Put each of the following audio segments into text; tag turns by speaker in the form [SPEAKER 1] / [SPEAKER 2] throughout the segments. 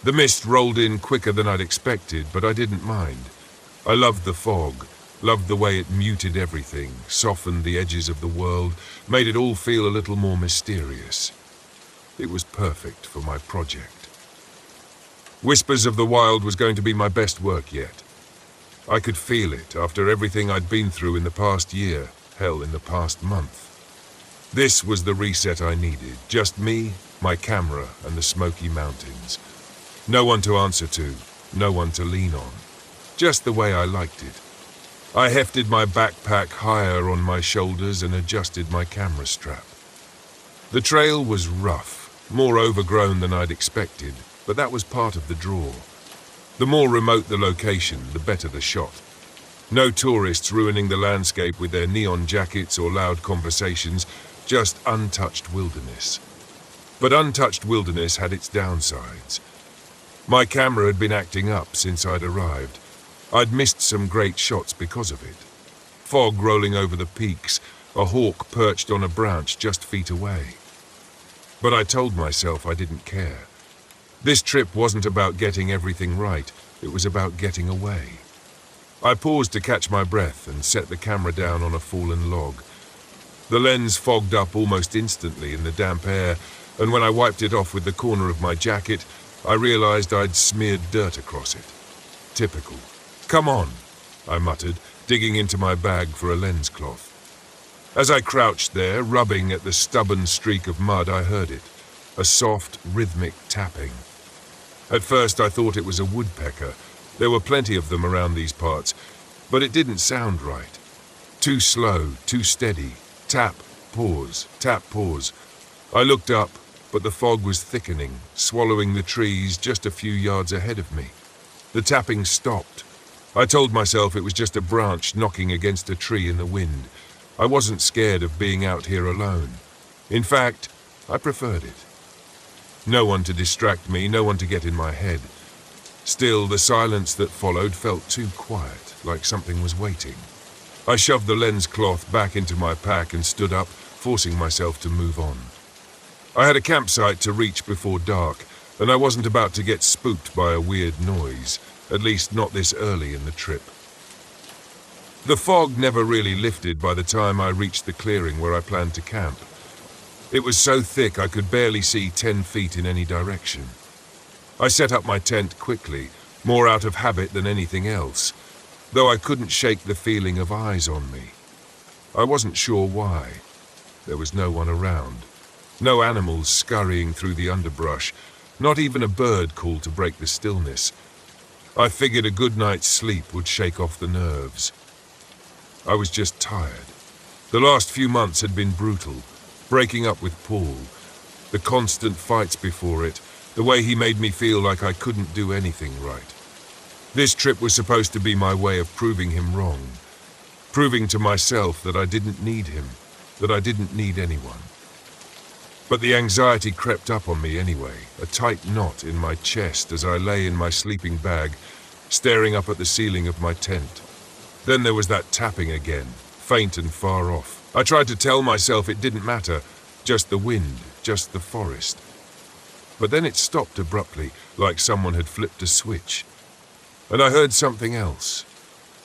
[SPEAKER 1] The mist rolled in quicker than I'd expected, but I didn't mind. I loved the fog, loved the way it muted everything, softened the edges of the world, made it all feel a little more mysterious. It was perfect for my project. Whispers of the Wild was going to be my best work yet. I could feel it after everything I'd been through in the past year, hell, in the past month. This was the reset I needed, just me, my camera, and the Smoky Mountains. No one to answer to, no one to lean on. Just the way I liked it. I hefted my backpack higher on my shoulders and adjusted my camera strap. The trail was rough, more overgrown than I'd expected, but that was part of the draw. The more remote the location, the better the shot. No tourists ruining the landscape with their neon jackets or loud conversations, just untouched wilderness. But untouched wilderness had its downsides. My camera had been acting up since I'd arrived. I'd missed some great shots because of it. Fog rolling over the peaks, a hawk perched on a branch just feet away. But I told myself I didn't care. This trip wasn't about getting everything right, it was about getting away. I paused to catch my breath and set the camera down on a fallen log. The lens fogged up almost instantly in the damp air, and when I wiped it off with the corner of my jacket, I realized I'd smeared dirt across it. Typical. "Come on," I muttered, digging into my bag for a lens cloth. As I crouched there, rubbing at the stubborn streak of mud, I heard it. A soft, rhythmic tapping. At first I thought it was a woodpecker. There were plenty of them around these parts, but it didn't sound right. Too slow, too steady. Tap, pause, tap, pause. I looked up, but the fog was thickening, swallowing the trees just a few yards ahead of me. The tapping stopped. I told myself it was just a branch knocking against a tree in the wind. I wasn't scared of being out here alone. In fact, I preferred it. No one to distract me, no one to get in my head. Still, the silence that followed felt too quiet, like something was waiting. I shoved the lens cloth back into my pack and stood up, forcing myself to move on. I had a campsite to reach before dark, and I wasn't about to get spooked by a weird noise, at least not this early in the trip. The fog never really lifted by the time I reached the clearing where I planned to camp. It was so thick I could barely see 10 feet in any direction. I set up my tent quickly, more out of habit than anything else, though I couldn't shake the feeling of eyes on me. I wasn't sure why. There was no one around. No animals scurrying through the underbrush, not even a bird called to break the stillness. I figured a good night's sleep would shake off the nerves. I was just tired. The last few months had been brutal. Breaking up with Paul, the constant fights before it, the way he made me feel like I couldn't do anything right. This trip was supposed to be my way of proving him wrong, proving to myself that I didn't need him, that I didn't need anyone. But the anxiety crept up on me anyway, a tight knot in my chest as I lay in my sleeping bag, staring up at the ceiling of my tent. Then there was that tapping again, faint and far off. I tried to tell myself it didn't matter, just the wind, just the forest. But then it stopped abruptly, like someone had flipped a switch. And I heard something else,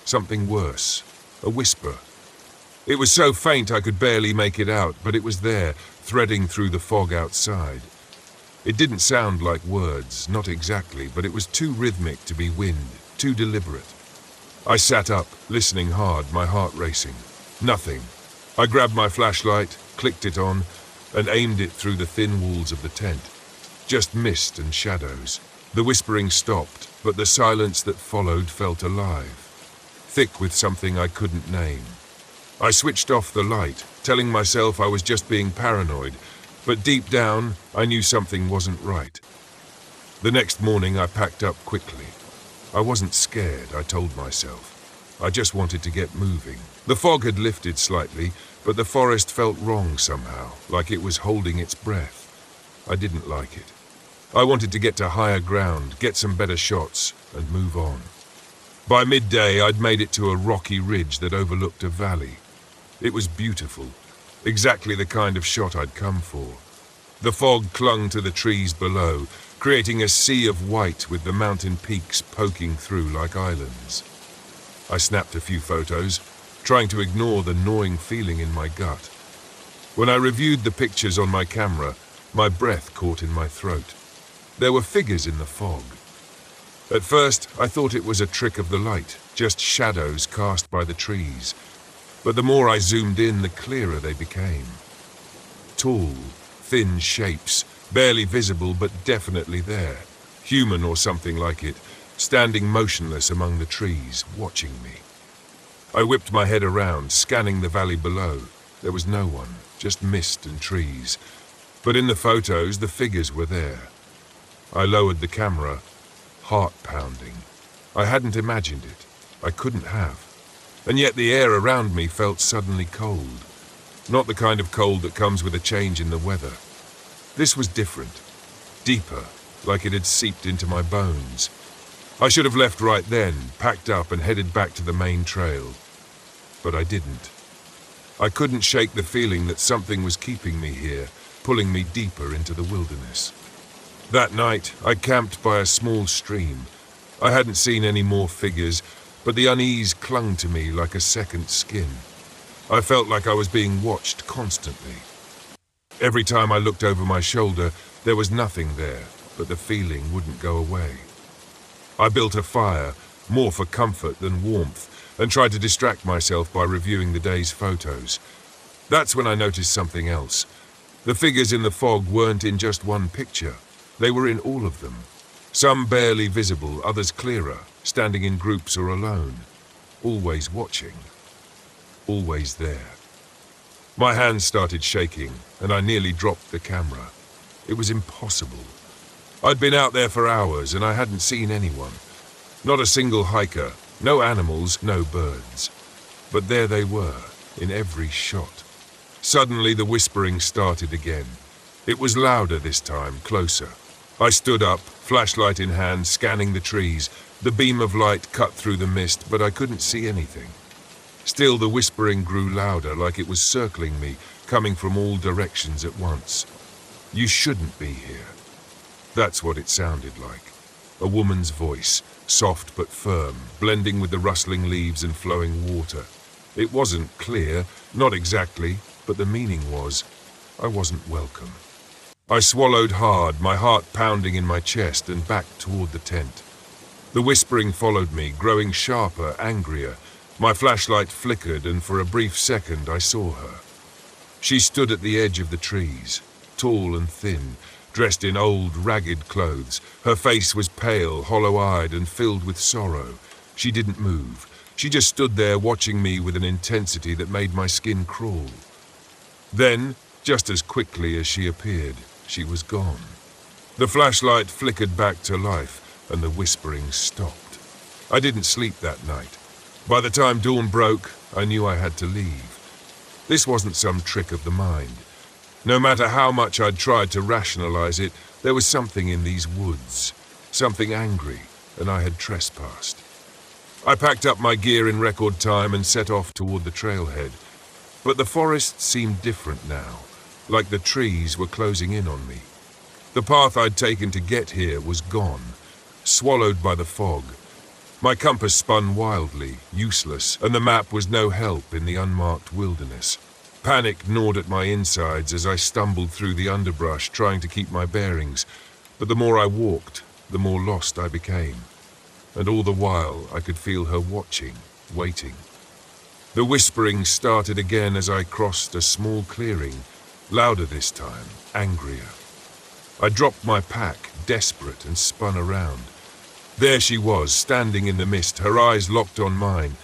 [SPEAKER 1] something worse, a whisper. It was so faint I could barely make it out, but it was there, threading through the fog outside. It didn't sound like words, not exactly, but it was too rhythmic to be wind, too deliberate. I sat up, listening hard, my heart racing. Nothing. I grabbed my flashlight, clicked it on, and aimed it through the thin walls of the tent. Just mist and shadows. The whispering stopped, but the silence that followed felt alive, thick with something I couldn't name. I switched off the light, telling myself I was just being paranoid, but deep down, I knew something wasn't right. The next morning, I packed up quickly. I wasn't scared, I told myself. I just wanted to get moving. The fog had lifted slightly, but the forest felt wrong somehow, like it was holding its breath. I didn't like it. I wanted to get to higher ground, get some better shots, and move on. By midday, I'd made it to a rocky ridge that overlooked a valley. It was beautiful, exactly the kind of shot I'd come for. The fog clung to the trees below, creating a sea of white with the mountain peaks poking through like islands. I snapped a few photos, trying to ignore the gnawing feeling in my gut. When I reviewed the pictures on my camera, my breath caught in my throat. There were figures in the fog. At first, I thought it was a trick of the light, just shadows cast by the trees. But the more I zoomed in, the clearer they became. Tall, thin shapes, barely visible but definitely there, human or something like it, standing motionless among the trees, watching me. I whipped my head around, scanning the valley below. There was no one, just mist and trees. But in the photos, the figures were there. I lowered the camera, heart pounding. I hadn't imagined it. I couldn't have. And yet the air around me felt suddenly cold. Not the kind of cold that comes with a change in the weather. This was different, deeper, like it had seeped into my bones. I should have left right then, packed up and headed back to the main trail. But I didn't. I couldn't shake the feeling that something was keeping me here, pulling me deeper into the wilderness. That night, I camped by a small stream. I hadn't seen any more figures, but the unease clung to me like a second skin. I felt like I was being watched constantly. Every time I looked over my shoulder, there was nothing there, but the feeling wouldn't go away. I built a fire, more for comfort than warmth, and tried to distract myself by reviewing the day's photos. That's when I noticed something else. The figures in the fog weren't in just one picture. They were in all of them. Some barely visible, others clearer, standing in groups or alone. Always watching. Always there. My hands started shaking, and I nearly dropped the camera. It was impossible. I'd been out there for hours, and I hadn't seen anyone. Not a single hiker, no animals, no birds. But there they were, in every shot. Suddenly the whispering started again. It was louder this time, closer. I stood up, flashlight in hand, scanning the trees. The beam of light cut through the mist, but I couldn't see anything. Still, the whispering grew louder, like it was circling me, coming from all directions at once. You shouldn't be here. That's what it sounded like. A woman's voice, soft but firm, blending with the rustling leaves and flowing water. It wasn't clear, not exactly, but the meaning was, I wasn't welcome. I swallowed hard, my heart pounding in my chest, and backed toward the tent. The whispering followed me, growing sharper, angrier. My flashlight flickered, and for a brief second I saw her. She stood at the edge of the trees, tall and thin, dressed in old, ragged clothes. Her face was pale, hollow-eyed, and filled with sorrow. She didn't move. She just stood there watching me with an intensity that made my skin crawl. Then, just as quickly as she appeared, she was gone. The flashlight flickered back to life, and the whispering stopped. I didn't sleep that night. By the time dawn broke, I knew I had to leave. This wasn't some trick of the mind. No matter how much I'd tried to rationalize it, there was something in these woods, something angry, and I had trespassed. I packed up my gear in record time and set off toward the trailhead. But the forest seemed different now, like the trees were closing in on me. The path I'd taken to get here was gone, swallowed by the fog. My compass spun wildly, useless, and the map was no help in the unmarked wilderness. Panic gnawed at my insides as I stumbled through the underbrush, trying to keep my bearings. But the more I walked, the more lost I became. And all the while, I could feel her watching, waiting. The whispering started again as I crossed a small clearing, louder this time, angrier. I dropped my pack, desperate, and spun around. There she was, standing in the mist, her eyes locked on mine.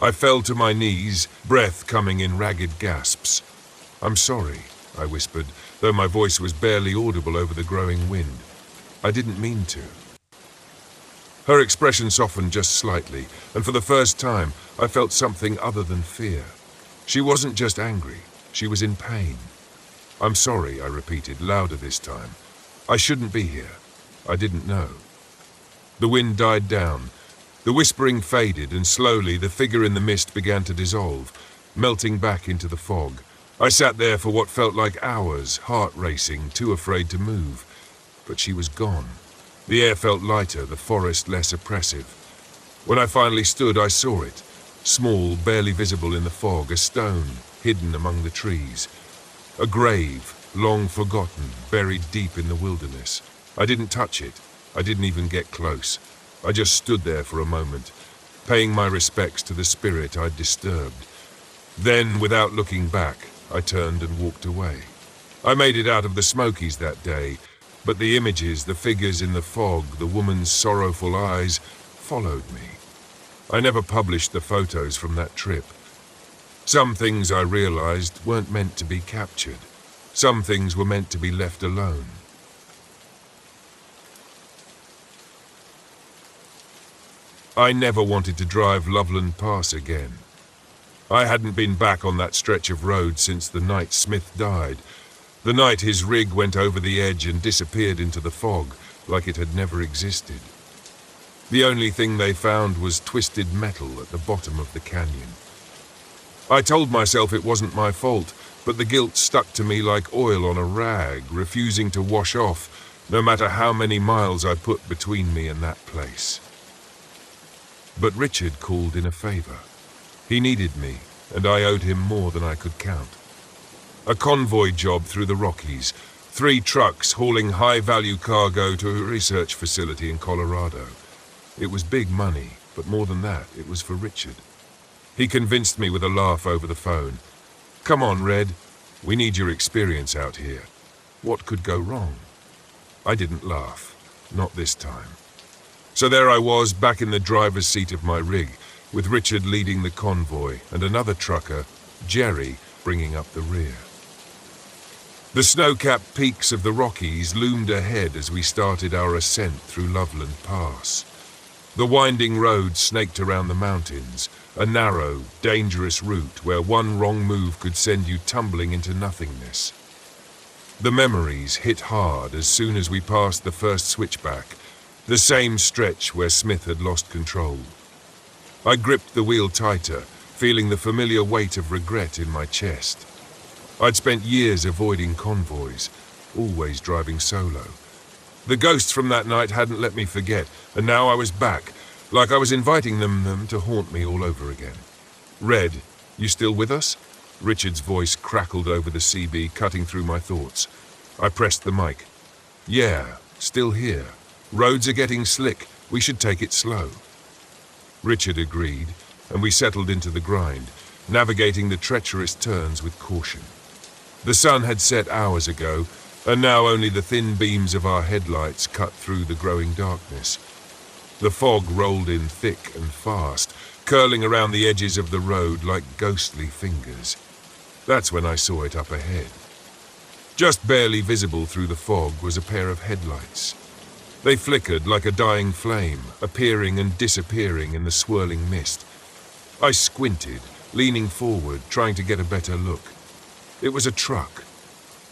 [SPEAKER 1] I fell to my knees, breath coming in ragged gasps. "I'm sorry," I whispered, though my voice was barely audible over the growing wind. "I didn't mean to." Her expression softened just slightly, and for the first time, I felt something other than fear. She wasn't just angry, she was in pain. "I'm sorry," I repeated, louder this time. "I shouldn't be here. I didn't know." The wind died down. The whispering faded, and slowly the figure in the mist began to dissolve, melting back into the fog. I sat there for what felt like hours, heart racing, too afraid to move. but she was gone. The air felt lighter, the forest less oppressive. When I finally stood, I saw it. Small, barely visible in the fog, a stone hidden among the trees. A grave, long forgotten, buried deep in the wilderness. I didn't touch it. I didn't even get close. I just stood there for a moment, paying my respects to the spirit I'd disturbed. Then, without looking back, I turned and walked away. I made it out of the Smokies that day, but the images, the figures in the fog, the woman's sorrowful eyes, followed me. I never published the photos from that trip. Some things, I realized, weren't meant to be captured. Some things were meant to be left alone. I never wanted to drive Loveland Pass again. I hadn't been back on that stretch of road since the night Smith died. The night his rig went over the edge and disappeared into the fog like it had never existed. The only thing they found was twisted metal at the bottom of the canyon. I told myself it wasn't my fault, but the guilt stuck to me like oil on a rag, refusing to wash off, no matter how many miles I put between me and that place. But Richard called in a favor. He needed me, and I owed him more than I could count. A convoy job through the Rockies, 3 trucks hauling high-value cargo to a research facility in Colorado. It was big money, but more than that, it was for Richard. He convinced me with a laugh over the phone. "Come on, Red. We need your experience out here. What could go wrong?" I didn't laugh. Not this time. So there I was, back in the driver's seat of my rig, with Richard leading the convoy and another trucker, Jerry, bringing up the rear. The snow-capped peaks of the Rockies loomed ahead as we started our ascent through Loveland Pass. The winding road snaked around the mountains, a narrow, dangerous route where one wrong move could send you tumbling into nothingness. The memories hit hard as soon as we passed the first switchback, the same stretch where Smith had lost control. I gripped the wheel tighter, feeling the familiar weight of regret in my chest. I'd spent years avoiding convoys, always driving solo. The ghosts from that night hadn't let me forget, and now I was back, like I was inviting them to haunt me all over again. "Red, you still with us?" Richard's voice crackled over the CB, cutting through my thoughts. I pressed the mic. "Yeah, still here. Roads are getting slick. We should take it slow." Richard agreed, and we settled into the grind, navigating the treacherous turns with caution. The sun had set hours ago, and now only the thin beams of our headlights cut through the growing darkness. The fog rolled in thick and fast, curling around the edges of the road like ghostly fingers. That's when I saw it up ahead. Just barely visible through the fog was a pair of headlights. They flickered like a dying flame, appearing and disappearing in the swirling mist. I squinted, leaning forward, trying to get a better look. It was a truck,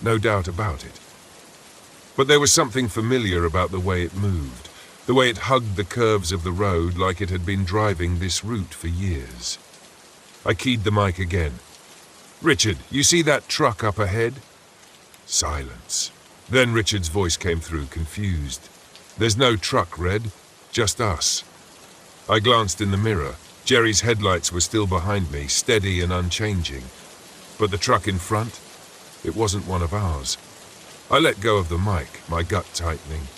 [SPEAKER 1] no doubt about it. But there was something familiar about the way it moved, the way it hugged the curves of the road like it had been driving this route for years. I keyed the mic again. "Richard, you see that truck up ahead?" Silence. Then Richard's voice came through, confused. "There's no truck, Red, just us." I glanced in the mirror. Jerry's headlights were still behind me, steady and unchanging. But the truck in front? It wasn't one of ours. I let go of the mic, my gut tightening.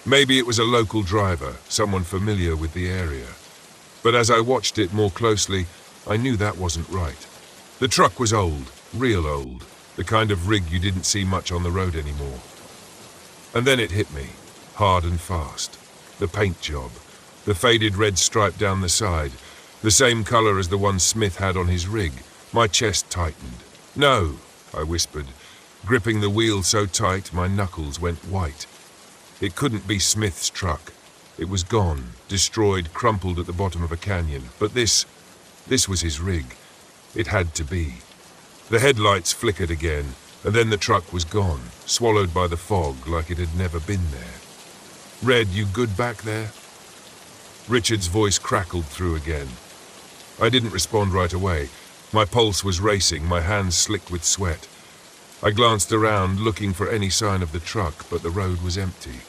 [SPEAKER 1] Maybe it was a local driver, someone familiar with the area. But as I watched it more closely, I knew that wasn't right. The truck was old, real old, the kind of rig you didn't see much on the road anymore. And then it hit me, hard and fast. The paint job, the faded red stripe down the side, the same color as the one Smith had on his rig. My chest tightened. "No," I whispered, gripping the wheel so tight my knuckles went white. It couldn't be Smith's truck. It was gone, destroyed, crumpled at the bottom of a canyon. But this was his rig. It had to be. The headlights flickered again, and then the truck was gone, swallowed by the fog like it had never been there. "Red, you good back there?" Richard's voice crackled through again. I didn't respond right away. My pulse was racing, my hands slick with sweat. I glanced around, looking for any sign of the truck, but the road was empty.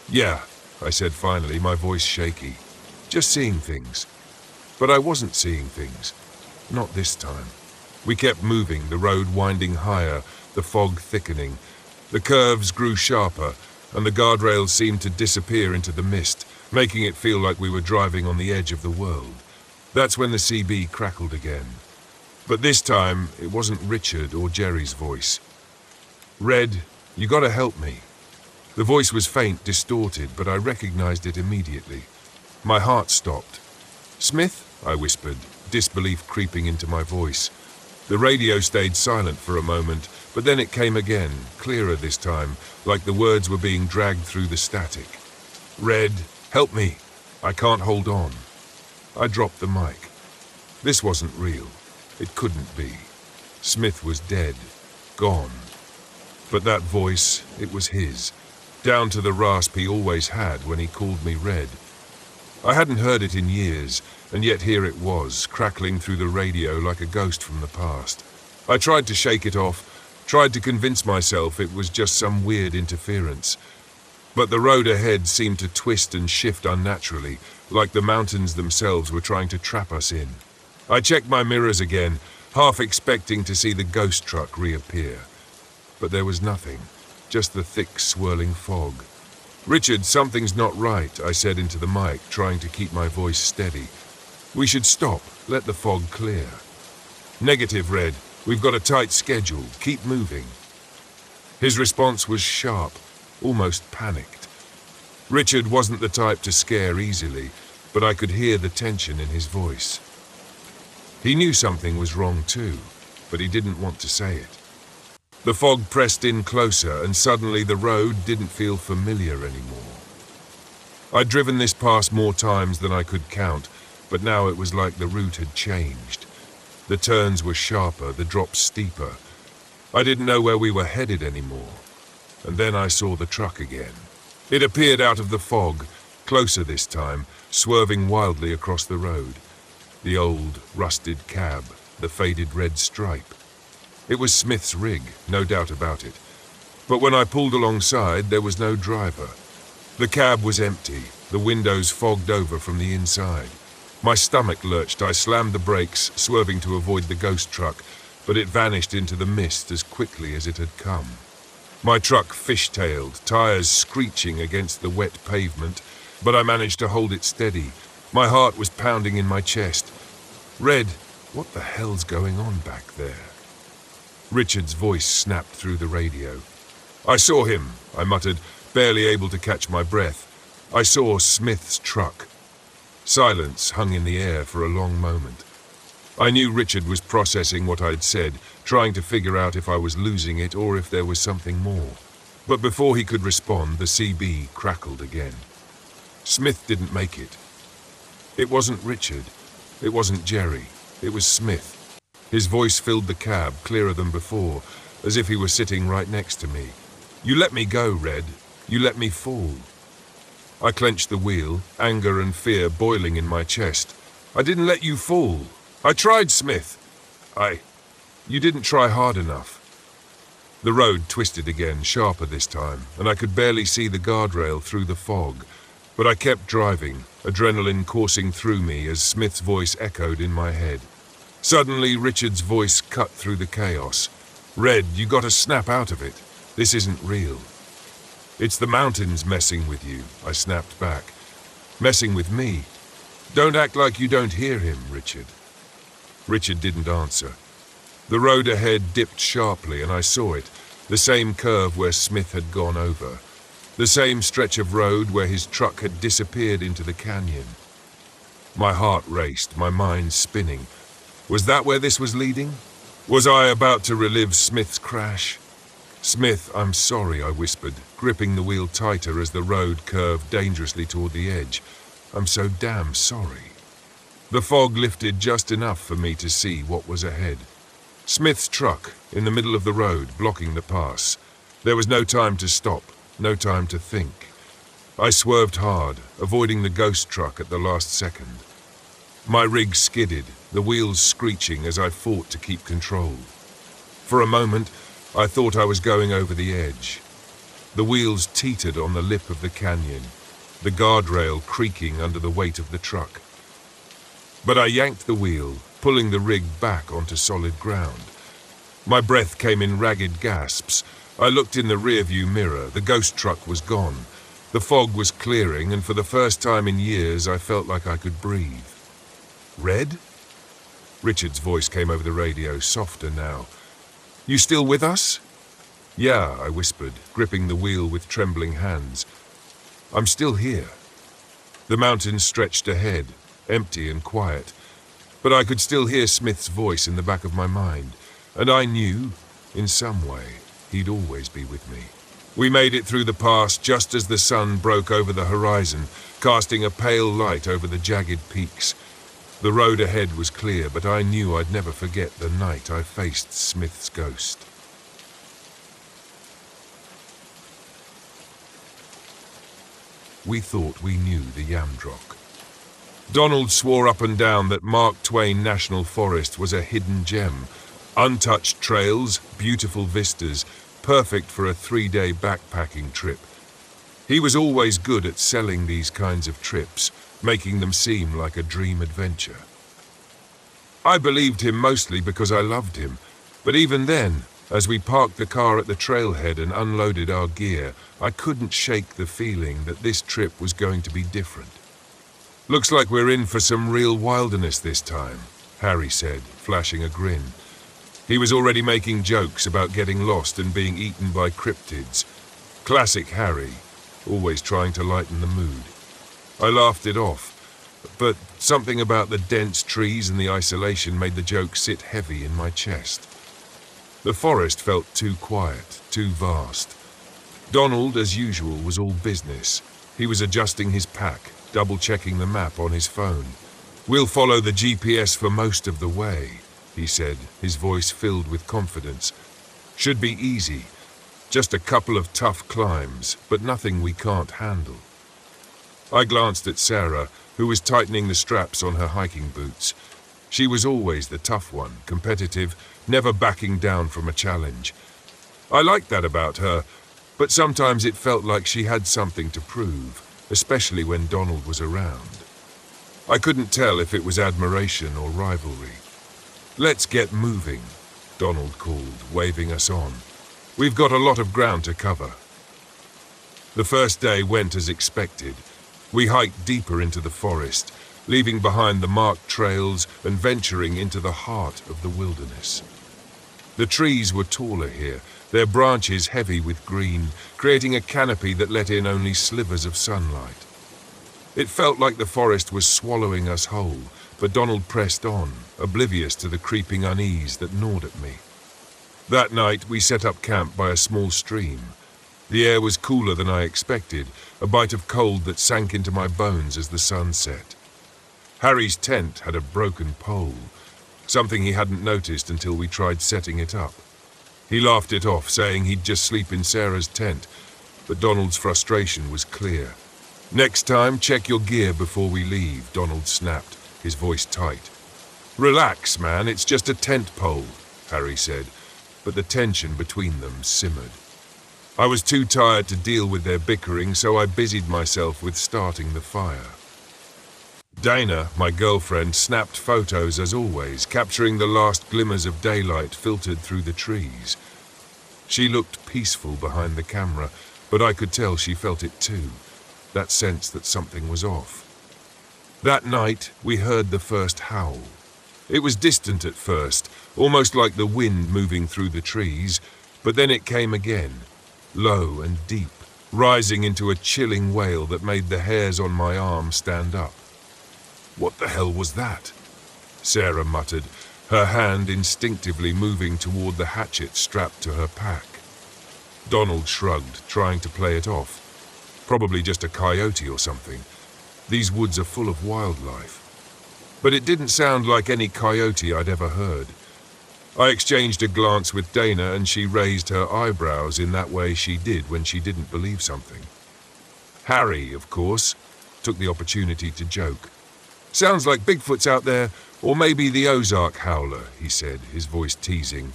[SPEAKER 1] "Yeah," I said finally, my voice shaky. "Just seeing things." But I wasn't seeing things. Not this time. We kept moving, the road winding higher, the fog thickening. The curves grew sharper, and the guardrails seemed to disappear into the mist, making it feel like we were driving on the edge of the world. That's when the CB crackled again. But this time, it wasn't Richard or Jerry's voice. "Red, you gotta help me." The voice was faint, distorted, but I recognized it immediately. My heart stopped. "Smith?" I whispered, disbelief creeping into my voice. The radio stayed silent for a moment, but then it came again, clearer this time, like the words were being dragged through the static. "Red, help me. I can't hold on." I dropped the mic. This wasn't real. It couldn't be. Smith was dead. Gone. But that voice, it was his. Down to the rasp he always had when he called me Red. I hadn't heard it in years, and yet here it was, crackling through the radio like a ghost from the past. I tried to shake it off, tried to convince myself it was just some weird interference. But the road ahead seemed to twist and shift unnaturally, like the mountains themselves were trying to trap us in. I checked my mirrors again, half expecting to see the ghost truck reappear. But there was nothing, just the thick, swirling fog. "Richard, something's not right," I said into the mic, trying to keep my voice steady. "We should stop, let the fog clear." "Negative, Red. We've got a tight schedule. Keep moving." His response was sharp, almost panicked. Richard wasn't the type to scare easily, but I could hear the tension in his voice. He knew something was wrong too, but he didn't want to say it. The fog pressed in closer, and suddenly the road didn't feel familiar anymore. I'd driven this pass more times than I could count, but now it was like the route had changed. The turns were sharper, the drops steeper. I didn't know where we were headed anymore. And then I saw the truck again. It appeared out of the fog, closer this time, swerving wildly across the road. The old, rusted cab, the faded red stripe. It was Smith's rig, no doubt about it. But when I pulled alongside, there was no driver. The cab was empty, the windows fogged over from the inside. My stomach lurched. I slammed the brakes, swerving to avoid the ghost truck, but it vanished into the mist as quickly as it had come. My truck fishtailed, tires screeching against the wet pavement, but I managed to hold it steady. My heart was pounding in my chest. "Red, what the hell's going on back there?" Richard's voice snapped through the radio. "I saw him," I muttered, barely able to catch my breath. "I saw Smith's truck." Silence hung in the air for a long moment. I knew Richard was processing what I'd said, trying to figure out if I was losing it or if there was something more. But before he could respond, the CB crackled again. Smith didn't make it. It wasn't Richard. It wasn't Jerry. It was Smith. His voice filled the cab, clearer than before, as if he were sitting right next to me. "You let me go, Red. You let me fall." I clenched the wheel, anger and fear boiling in my chest. "I didn't let you fall. I tried, Smith. You didn't try hard enough." The road twisted again, sharper this time, and I could barely see the guardrail through the fog. But I kept driving, adrenaline coursing through me as Smith's voice echoed in my head. Suddenly, Richard's voice cut through the chaos. "Red, you gotta snap out of it. This isn't real." "It's the mountains messing with you," I snapped back. "Messing with me? Don't act like you don't hear him, Richard." Richard didn't answer. The road ahead dipped sharply, and I saw it, the same curve where Smith had gone over. The same stretch of road where his truck had disappeared into the canyon. My heart raced, my mind spinning. Was that where this was leading? Was I about to relive Smith's crash? "Smith, I'm sorry," I whispered, gripping the wheel tighter as the road curved dangerously toward the edge. "I'm so damn sorry." The fog lifted just enough for me to see what was ahead. Smith's truck, in the middle of the road, blocking the pass. There was no time to stop, no time to think. I swerved hard, avoiding the ghost truck at the last second. My rig skidded, the wheels screeching as I fought to keep control. For a moment, I thought I was going over the edge. The wheels teetered on the lip of the canyon, the guardrail creaking under the weight of the truck. But I yanked the wheel, pulling the rig back onto solid ground. My breath came in ragged gasps. I looked in the rearview mirror. The ghost truck was gone. The fog was clearing, and for the first time in years, I felt like I could breathe. Red? Richard's voice came over the radio, softer now. You still with us? Yeah, I whispered, gripping the wheel with trembling hands. I'm still here. The mountains stretched ahead, empty and quiet, but I could still hear Smith's voice in the back of my mind, and I knew, in some way, he'd always be with me. We made it through the pass just as the sun broke over the horizon, casting a pale light over the jagged peaks. The road ahead was clear, but I knew I'd never forget the night I faced Smith's ghost. We thought we knew the Yamdrock. Donald swore up and down that Mark Twain National Forest was a hidden gem. Untouched trails, beautiful vistas, perfect for a 3-day backpacking trip. He was always good at selling these kinds of trips, making them seem like a dream adventure. I believed him mostly because I loved him, but even then, as we parked the car at the trailhead and unloaded our gear, I couldn't shake the feeling that this trip was going to be different. Looks like we're in for some real wilderness this time, Harry said, flashing a grin. He was already making jokes about getting lost and being eaten by cryptids. Classic Harry, always trying to lighten the mood. I laughed it off, but something about the dense trees and the isolation made the joke sit heavy in my chest. The forest felt too quiet, too vast. Donald, as usual, was all business. He was adjusting his pack, double-checking the map on his phone. We'll follow the GPS for most of the way, he said, his voice filled with confidence. Should be easy. Just a couple of tough climbs, but nothing we can't handle. I glanced at Sarah, who was tightening the straps on her hiking boots. She was always the tough one, competitive, never backing down from a challenge. I liked that about her, but sometimes it felt like she had something to prove, especially when Donald was around. I couldn't tell if it was admiration or rivalry. Let's get moving, Donald called, waving us on. We've got a lot of ground to cover. The first day went as expected. We hiked deeper into the forest, leaving behind the marked trails and venturing into the heart of the wilderness. The trees were taller here, their branches heavy with green, creating a canopy that let in only slivers of sunlight. It felt like the forest was swallowing us whole, but Donald pressed on, oblivious to the creeping unease that gnawed at me. That night, we set up camp by a small stream. The air was cooler than I expected, a bite of cold that sank into my bones as the sun set. Harry's tent had a broken pole, something he hadn't noticed until we tried setting it up. He laughed it off, saying he'd just sleep in Sarah's tent, but Donald's frustration was clear. Next time, check your gear before we leave, Donald snapped, his voice tight. Relax, man, it's just a tent pole, Harry said, but the tension between them simmered. I was too tired to deal with their bickering, so I busied myself with starting the fire. Dana, my girlfriend, snapped photos as always, capturing the last glimmers of daylight filtered through the trees. She looked peaceful behind the camera, but I could tell she felt it too, that sense that something was off. That night, we heard the first howl. It was distant at first, almost like the wind moving through the trees, but then it came again, low and deep, rising into a chilling wail that made the hairs on my arm stand up. What the hell was that? Sarah muttered, her hand instinctively moving toward the hatchet strapped to her pack. Donald shrugged, trying to play it off. Probably just a coyote or something. These woods are full of wildlife. But it didn't sound like any coyote I'd ever heard. I exchanged a glance with Dana and she raised her eyebrows in that way she did when she didn't believe something. Harry, of course, took the opportunity to joke. Sounds like Bigfoot's out there, or maybe the Ozark howler, he said, his voice teasing.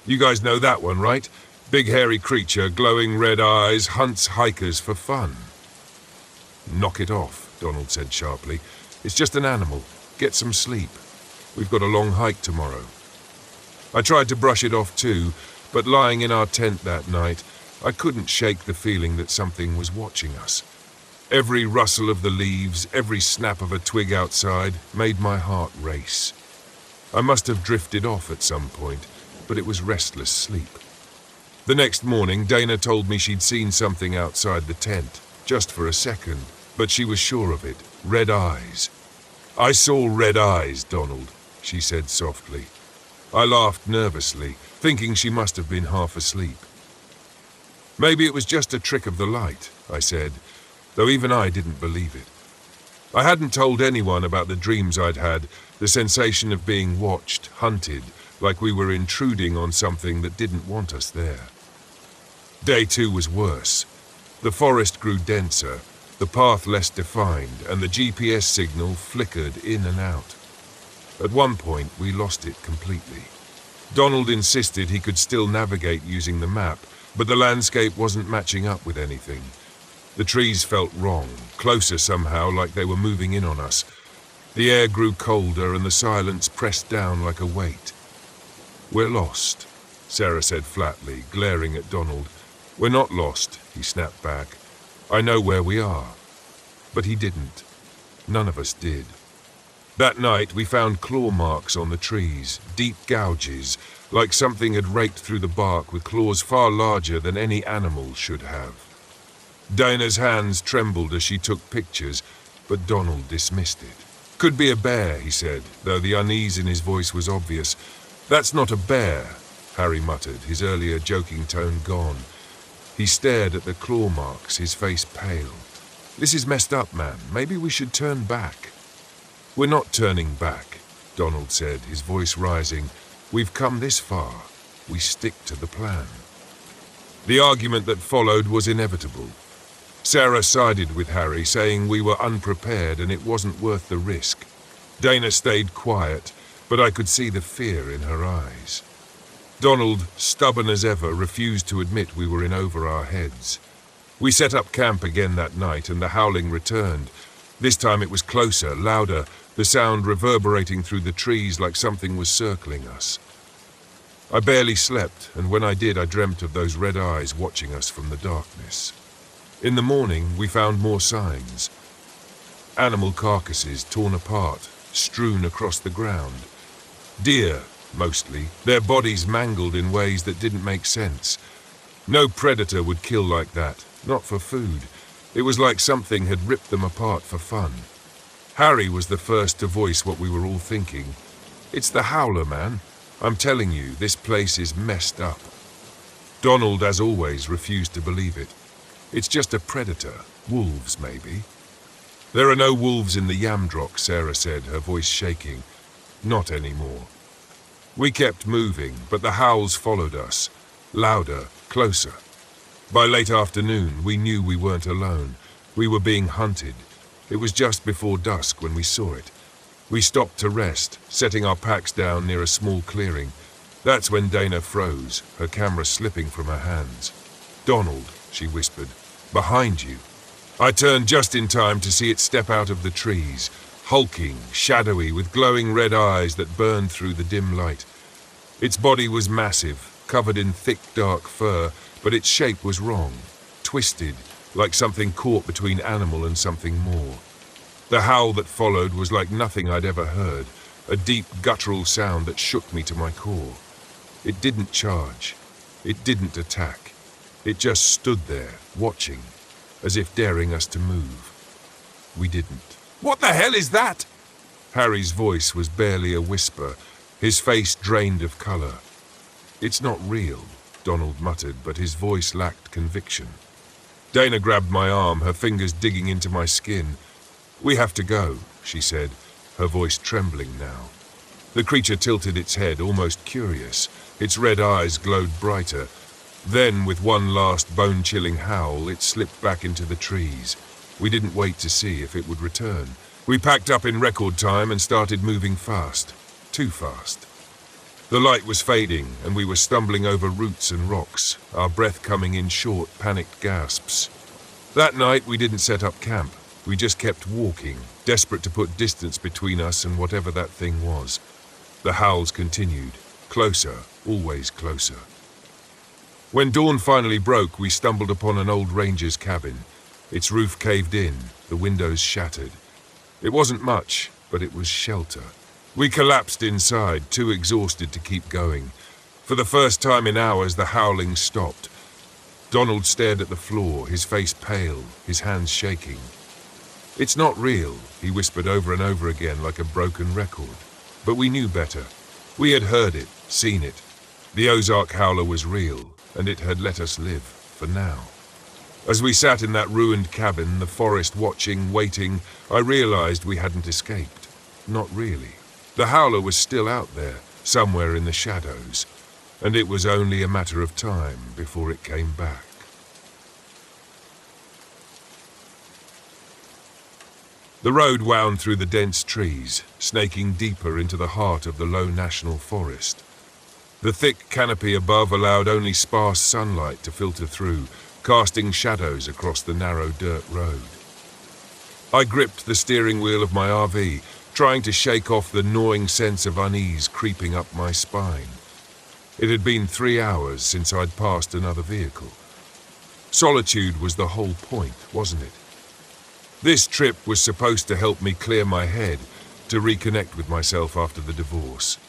[SPEAKER 1] You guys know that one, right? Big hairy creature, glowing red eyes, hunts hikers for fun. Knock it off, Donald said sharply. It's just an animal. Get some sleep. We've got a long hike tomorrow. I tried to brush it off too, but lying in our tent that night, I couldn't shake the feeling that something was watching us. Every rustle of the leaves, every snap of a twig outside made my heart race. I must have drifted off at some point, but it was restless sleep. The next morning, Dana told me she'd seen something outside the tent, just for a second, but she was sure of it. Red eyes. I saw red eyes, Donald, she said softly. I laughed nervously, thinking she must have been half asleep. Maybe it was just a trick of the light, I said, though even I didn't believe it. I hadn't told anyone about the dreams I'd had, the sensation of being watched, hunted, like we were intruding on something that didn't want us there. Day 2 was worse. The forest grew denser, the path less defined, and the GPS signal flickered in and out. At one point, we lost it completely. Donald insisted he could still navigate using the map, but the landscape wasn't matching up with anything. The trees felt wrong, closer somehow, like they were moving in on us. The air grew colder and the silence pressed down like a weight. We're lost, Sarah said flatly, glaring at Donald. We're not lost, he snapped back. I know where we are. But he didn't. None of us did. That night we found claw marks on the trees, deep gouges, like something had raked through the bark with claws far larger than any animal should have. Dana's hands trembled as she took pictures, but Donald dismissed it. Could be a bear, he said, though the unease in his voice was obvious. That's not a bear, Harry muttered, his earlier joking tone gone. He stared at the claw marks, his face pale. This is messed up, man. Maybe we should turn back. We're not turning back, Donald said, his voice rising. We've come this far. We stick to the plan. The argument that followed was inevitable. Sarah sided with Harry, saying we were unprepared and it wasn't worth the risk. Dana stayed quiet, but I could see the fear in her eyes. Donald, stubborn as ever, refused to admit we were in over our heads. We set up camp again that night and the howling returned. This time it was closer, louder, the sound reverberating through the trees like something was circling us. I barely slept, and when I did, I dreamt of those red eyes watching us from the darkness. In the morning, we found more signs. Animal carcasses torn apart, strewn across the ground. Deer, mostly, their bodies mangled in ways that didn't make sense. No predator would kill like that, not for food. It was like something had ripped them apart for fun. Harry was the first to voice what we were all thinking. It's the howler, man. I'm telling you, this place is messed up. Donald, as always, refused to believe it. It's just a predator. Wolves, maybe. There are no wolves in the Yamdrock, Sarah said, her voice shaking. Not anymore. We kept moving, but the howls followed us. Louder, closer. By late afternoon, we knew we weren't alone. We were being hunted. It was just before dusk when we saw it. We stopped to rest, setting our packs down near a small clearing. That's when Dana froze, her camera slipping from her hands. Donald, she whispered, behind you. I turned just in time to see it step out of the trees, hulking, shadowy, with glowing red eyes that burned through the dim light. Its body was massive, covered in thick, dark fur, but its shape was wrong, twisted, like something caught between animal and something more. The howl that followed was like nothing I'd ever heard, a deep, guttural sound that shook me to my core. It didn't charge. It didn't attack. It just stood there, watching, as if daring us to move. We didn't. What the hell is that? Harry's voice was barely a whisper, his face drained of color. It's not real, Donald muttered, but his voice lacked conviction. Dana grabbed my arm, her fingers digging into my skin. We have to go, she said, her voice trembling now. The creature tilted its head, almost curious. Its red eyes glowed brighter. Then, with one last bone-chilling howl, it slipped back into the trees. We didn't wait to see if it would return. We packed up in record time and started moving fast. Too fast. The light was fading, and we were stumbling over roots and rocks, our breath coming in short, panicked gasps. That night, we didn't set up camp. We just kept walking, desperate to put distance between us and whatever that thing was. The howls continued, closer, always closer. When dawn finally broke, we stumbled upon an old ranger's cabin. Its roof caved in, the windows shattered. It wasn't much, but it was shelter. We collapsed inside, too exhausted to keep going. For the first time in hours, the howling stopped. Donald stared at the floor, his face pale, his hands shaking. "It's not real," he whispered over and over again like a broken record. But we knew better. We had heard it, seen it. The Ozark howler was real, and it had let us live, for now. As we sat in that ruined cabin, the forest watching, waiting, I realized we hadn't escaped. Not really. The howler was still out there, somewhere in the shadows, and it was only a matter of time before it came back. The road wound through the dense trees, snaking deeper into the heart of the low national forest. The thick canopy above allowed only sparse sunlight to filter through, casting shadows across the narrow dirt road. I gripped the steering wheel of my RV, trying to shake off the gnawing sense of unease creeping up my spine. It had been 3 hours since I'd passed another vehicle. Solitude was the whole point, wasn't it? This trip was supposed to help me clear my head, to reconnect with myself after the divorce.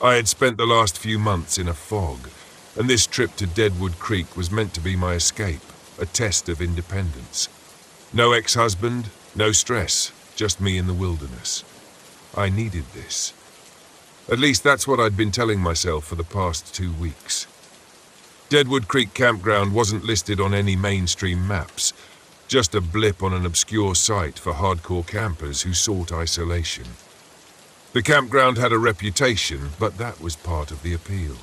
[SPEAKER 1] I had spent the last few months in a fog, and this trip to Deadwood Creek was meant to be my escape, a test of independence. No ex-husband, no stress, just me in the wilderness. I needed this. At least that's what I'd been telling myself for the past 2 weeks. Deadwood Creek Campground wasn't listed on any mainstream maps, just a blip on an obscure site for hardcore campers who sought isolation. The campground had a reputation, but that was part of the appeal.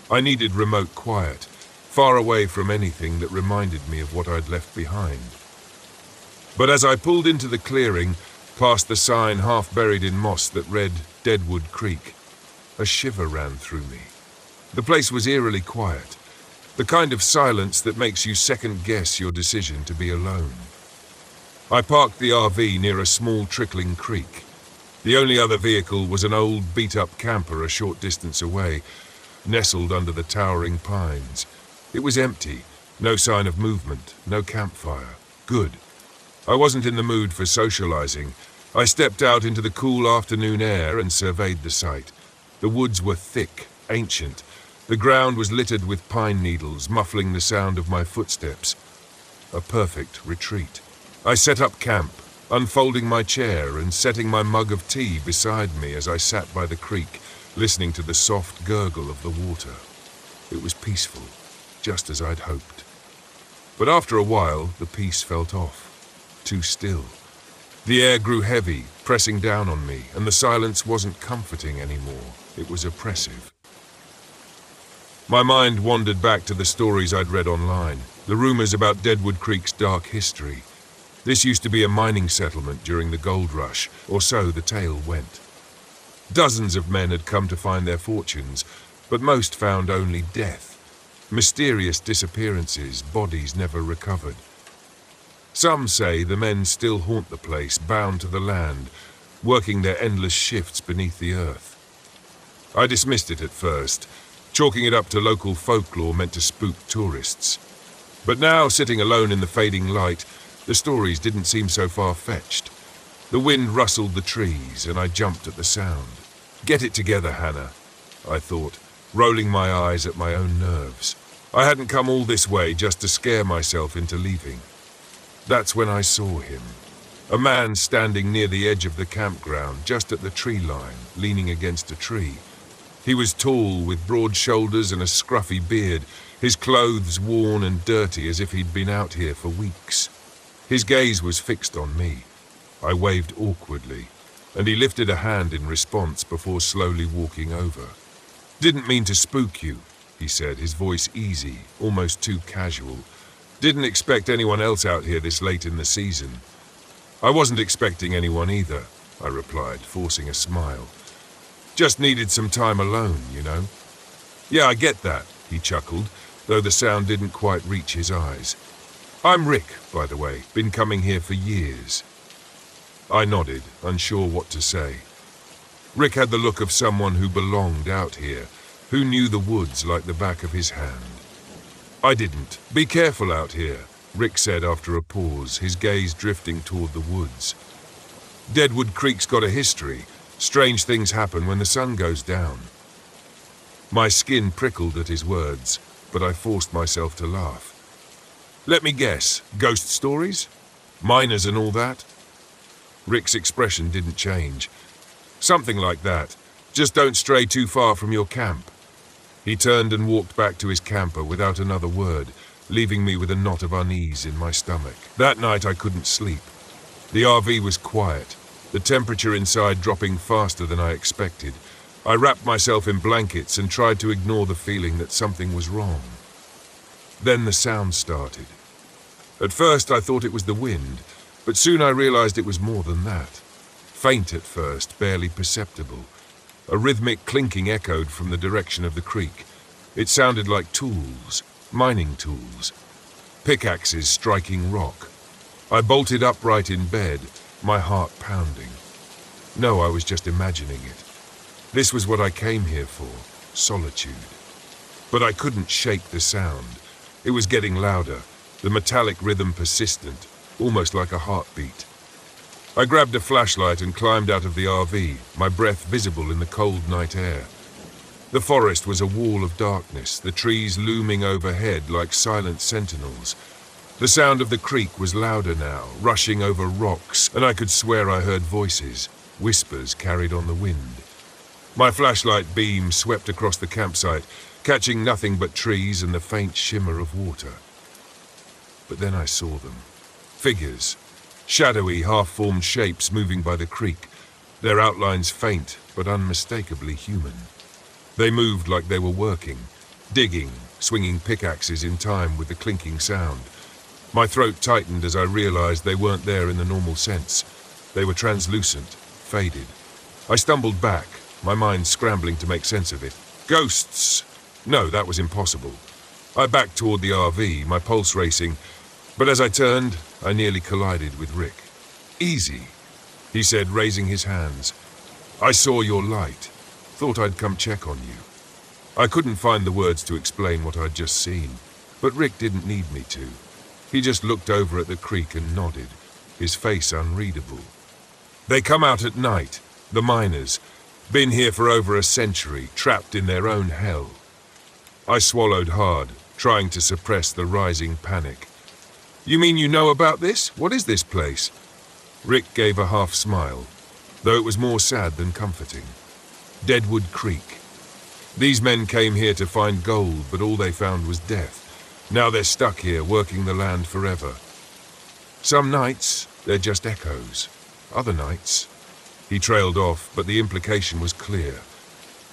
[SPEAKER 1] I needed remote quiet, far away from anything that reminded me of what I'd left behind. But as I pulled into the clearing, past the sign half buried in moss that read Deadwood Creek, a shiver ran through me. The place was eerily quiet, the kind of silence that makes you second-guess your decision to be alone. I parked the RV near a small trickling creek. The only other vehicle was an old, beat-up camper a short distance away, nestled under the towering pines. It was empty, no sign of movement, no campfire. Good. I wasn't in the mood for socializing. I stepped out into the cool afternoon air and surveyed the site. The woods were thick, ancient. The ground was littered with pine needles, muffling the sound of my footsteps. A perfect retreat. I set up camp, unfolding my chair and setting my mug of tea beside me as I sat by the creek, listening to the soft gurgle of the water. It was peaceful, just as I'd hoped. But after a while, the peace felt off. Too still. The air grew heavy, pressing down on me, and the silence wasn't comforting anymore. It was oppressive. My mind wandered back to the stories I'd read online, the rumors about Deadwood Creek's dark history. This used to be a mining settlement during the gold rush, or so the tale went. Dozens of men had come to find their fortunes, but most found only death. Mysterious disappearances, bodies never recovered. Some say the men still haunt the place, bound to the land, working their endless shifts beneath the earth. I dismissed it at first, chalking it up to local folklore meant to spook tourists. But now, sitting alone in the fading light, the stories didn't seem so far-fetched. The wind rustled the trees, and I jumped at the sound. Get it together, Hannah, I thought, rolling my eyes at my own nerves. I hadn't come all this way just to scare myself into leaving. That's when I saw him. A man standing near the edge of the campground, just at the tree line, leaning against a tree. He was tall, with broad shoulders and a scruffy beard, his clothes worn and dirty as if he'd been out here for weeks. His gaze was fixed on me. I waved awkwardly, and he lifted a hand in response before slowly walking over. "Didn't mean to spook you," he said, his voice easy, almost too casual. "Didn't expect anyone else out here this late in the season." "I wasn't expecting anyone either," I replied, forcing a smile. Just needed some time alone, you know. Yeah, I get that, he chuckled, though the sound didn't quite reach his eyes. I'm Rick, by the way, been coming here for years. I nodded, unsure what to say. Rick had the look of someone who belonged out here, who knew the woods like the back of his hand. I didn't. Be careful out here, Rick said after a pause, his gaze drifting toward the woods. Deadwood Creek's got a history. Strange things happen when the sun goes down. My skin prickled at his words, but I forced myself to laugh. Let me guess, ghost stories? Miners and all that? Rick's expression didn't change. Something like that. Just don't stray too far from your camp. He turned and walked back to his camper without another word, leaving me with a knot of unease in my stomach. That night I couldn't sleep. The RV was quiet, the temperature inside dropping faster than I expected. I wrapped myself in blankets and tried to ignore the feeling that something was wrong. Then the sound started. At first I thought it was the wind, but soon I realized it was more than that. Faint at first, barely perceptible. A rhythmic clinking echoed from the direction of the creek. It sounded like tools, mining tools. Pickaxes striking rock. I bolted upright in bed, my heart pounding. No, I was just imagining it. This was what I came here for, solitude. But I couldn't shake the sound. It was getting louder, the metallic rhythm persistent, almost like a heartbeat. I grabbed a flashlight and climbed out of the RV, my breath visible in the cold night air. The forest was a wall of darkness, the trees looming overhead like silent sentinels. The sound of the creek was louder now, rushing over rocks, and I could swear I heard voices, whispers carried on the wind. My flashlight beam swept across the campsite, catching nothing but trees and the faint shimmer of water. But then I saw them. Figures. Shadowy, half-formed shapes moving by the creek, their outlines faint but unmistakably human. They moved like they were working, digging, swinging pickaxes in time with the clinking sound. My throat tightened as I realized they weren't there in the normal sense. They were translucent, faded. I stumbled back, my mind scrambling to make sense of it. Ghosts! No, that was impossible. I backed toward the RV, my pulse racing, but as I turned, I nearly collided with Rick. Easy, he said, raising his hands. I saw your light. Thought I'd come check on you. I couldn't find the words to explain what I'd just seen, but Rick didn't need me to. He just looked over at the creek and nodded, his face unreadable. They come out at night, the miners. Been here for over a century, trapped in their own hell. I swallowed hard, trying to suppress the rising panic. You mean you know about this? What is this place? Rick gave a half smile, though it was more sad than comforting. Deadwood Creek. These men came here to find gold, but all they found was death. Now they're stuck here, working the land forever. Some nights, they're just echoes. Other nights... He trailed off, but the implication was clear.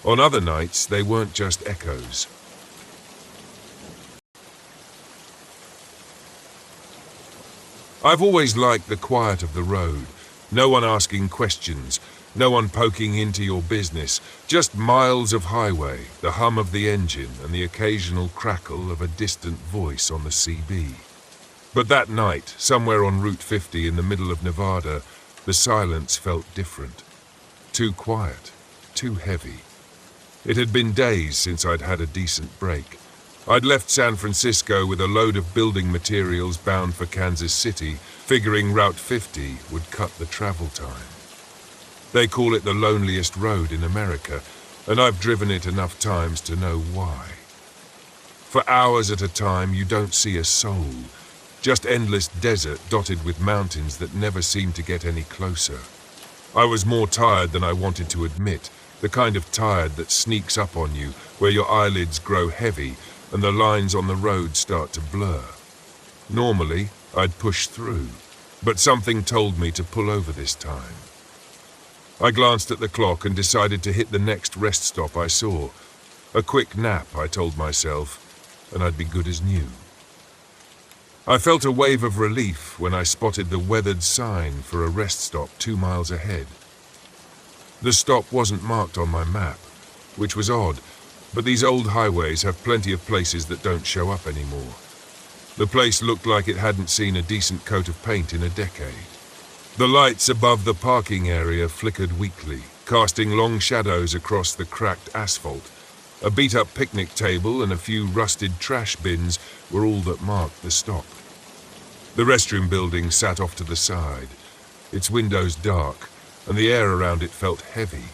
[SPEAKER 1] On other nights, they weren't just echoes. I've always liked the quiet of the road. No one asking questions, no one poking into your business, just miles of highway, the hum of the engine, and the occasional crackle of a distant voice on the CB. But that night, somewhere on Route 50 in the middle of Nevada, the silence felt different. Too quiet, too heavy. It had been days since I'd had a decent break. I'd left San Francisco with a load of building materials bound for Kansas City, figuring Route 50 would cut the travel time. They call it the loneliest road in America, and I've driven it enough times to know why. For hours at a time, you don't see a soul. Just endless desert dotted with mountains that never seem to get any closer. I was more tired than I wanted to admit, the kind of tired that sneaks up on you, where your eyelids grow heavy and the lines on the road start to blur. Normally, I'd push through, but something told me to pull over this time. I glanced at the clock and decided to hit the next rest stop I saw. A quick nap, I told myself, and I'd be good as new. I felt a wave of relief when I spotted the weathered sign for a rest stop 2 miles ahead. The stop wasn't marked on my map, which was odd, but these old highways have plenty of places that don't show up anymore. The place looked like it hadn't seen a decent coat of paint in a decade. The lights above the parking area flickered weakly, casting long shadows across the cracked asphalt. A beat-up picnic table and a few rusted trash bins were all that marked the stop. The restroom building sat off to the side, its windows dark, and the air around it felt heavy,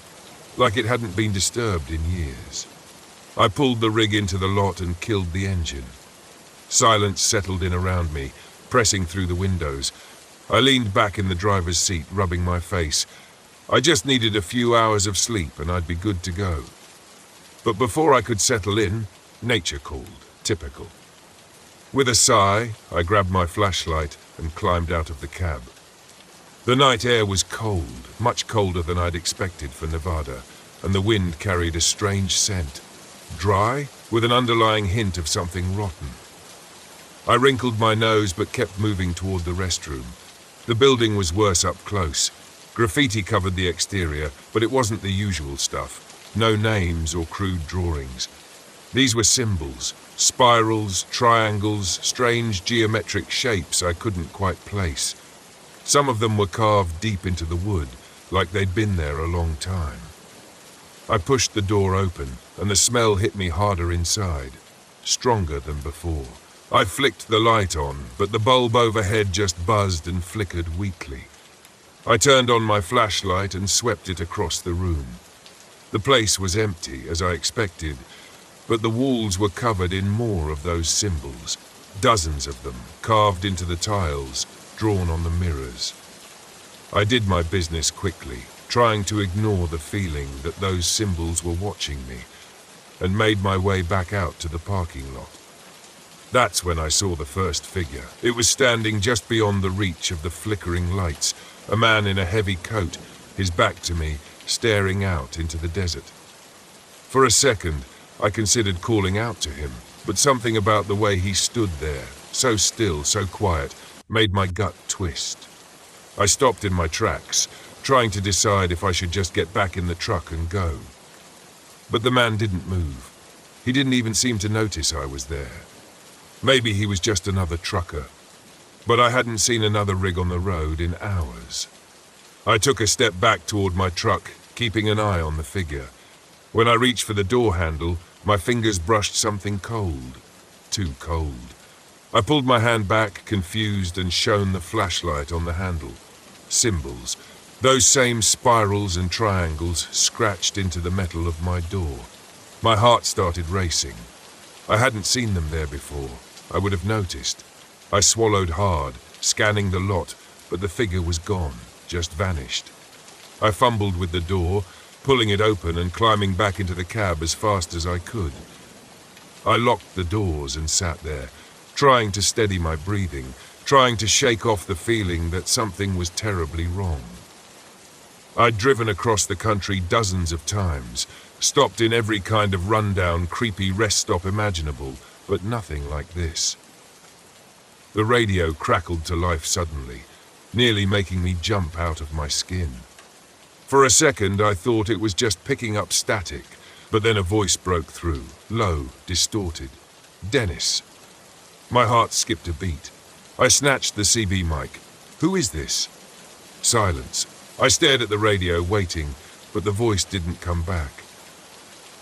[SPEAKER 1] like it hadn't been disturbed in years. I pulled the rig into the lot and killed the engine. Silence settled in around me, pressing through the windows. I leaned back in the driver's seat, rubbing my face. I just needed a few hours of sleep and I'd be good to go. But before I could settle in, nature called, typical. With a sigh, I grabbed my flashlight and climbed out of the cab. The night air was cold, much colder than I'd expected for Nevada, and the wind carried a strange scent. Dry, with an underlying hint of something rotten. I wrinkled my nose but kept moving toward the restroom. The building was worse up close. Graffiti covered the exterior, but it wasn't the usual stuff. No names or crude drawings. These were symbols, spirals, triangles, strange geometric shapes I couldn't quite place. Some of them were carved deep into the wood, like they'd been there a long time. I pushed the door open, and the smell hit me harder inside, stronger than before. I flicked the light on, but the bulb overhead just buzzed and flickered weakly. I turned on my flashlight and swept it across the room. The place was empty, as I expected, but the walls were covered in more of those symbols, dozens of them, carved into the tiles, drawn on the mirrors. I did my business quickly, trying to ignore the feeling that those symbols were watching me, and made my way back out to the parking lot. That's when I saw the first figure. It was standing just beyond the reach of the flickering lights, a man in a heavy coat, his back to me, staring out into the desert. For a second, I considered calling out to him, but something about the way he stood there, so still, so quiet, made my gut twist. I stopped in my tracks, trying to decide if I should just get back in the truck and go. But the man didn't move. He didn't even seem to notice I was there. Maybe he was just another trucker, but I hadn't seen another rig on the road in hours. I took a step back toward my truck, keeping an eye on the figure. When I reached for the door handle, my fingers brushed something cold. Too cold. I pulled my hand back, confused, and shone the flashlight on the handle. Symbols. Those same spirals and triangles scratched into the metal of my door. My heart started racing. I hadn't seen them there before. I would have noticed. I swallowed hard, scanning the lot, but the figure was gone, just vanished. I fumbled with the door, pulling it open and climbing back into the cab as fast as I could. I locked the doors and sat there, trying to steady my breathing, trying to shake off the feeling that something was terribly wrong. I'd driven across the country dozens of times, stopped in every kind of rundown, creepy rest stop imaginable, but nothing like this. The radio crackled to life suddenly, nearly making me jump out of my skin. For a second, I thought it was just picking up static, but then a voice broke through, low, distorted. Dennis. My heart skipped a beat. I snatched the CB mic. Who is this? Silence. I stared at the radio, waiting, but the voice didn't come back.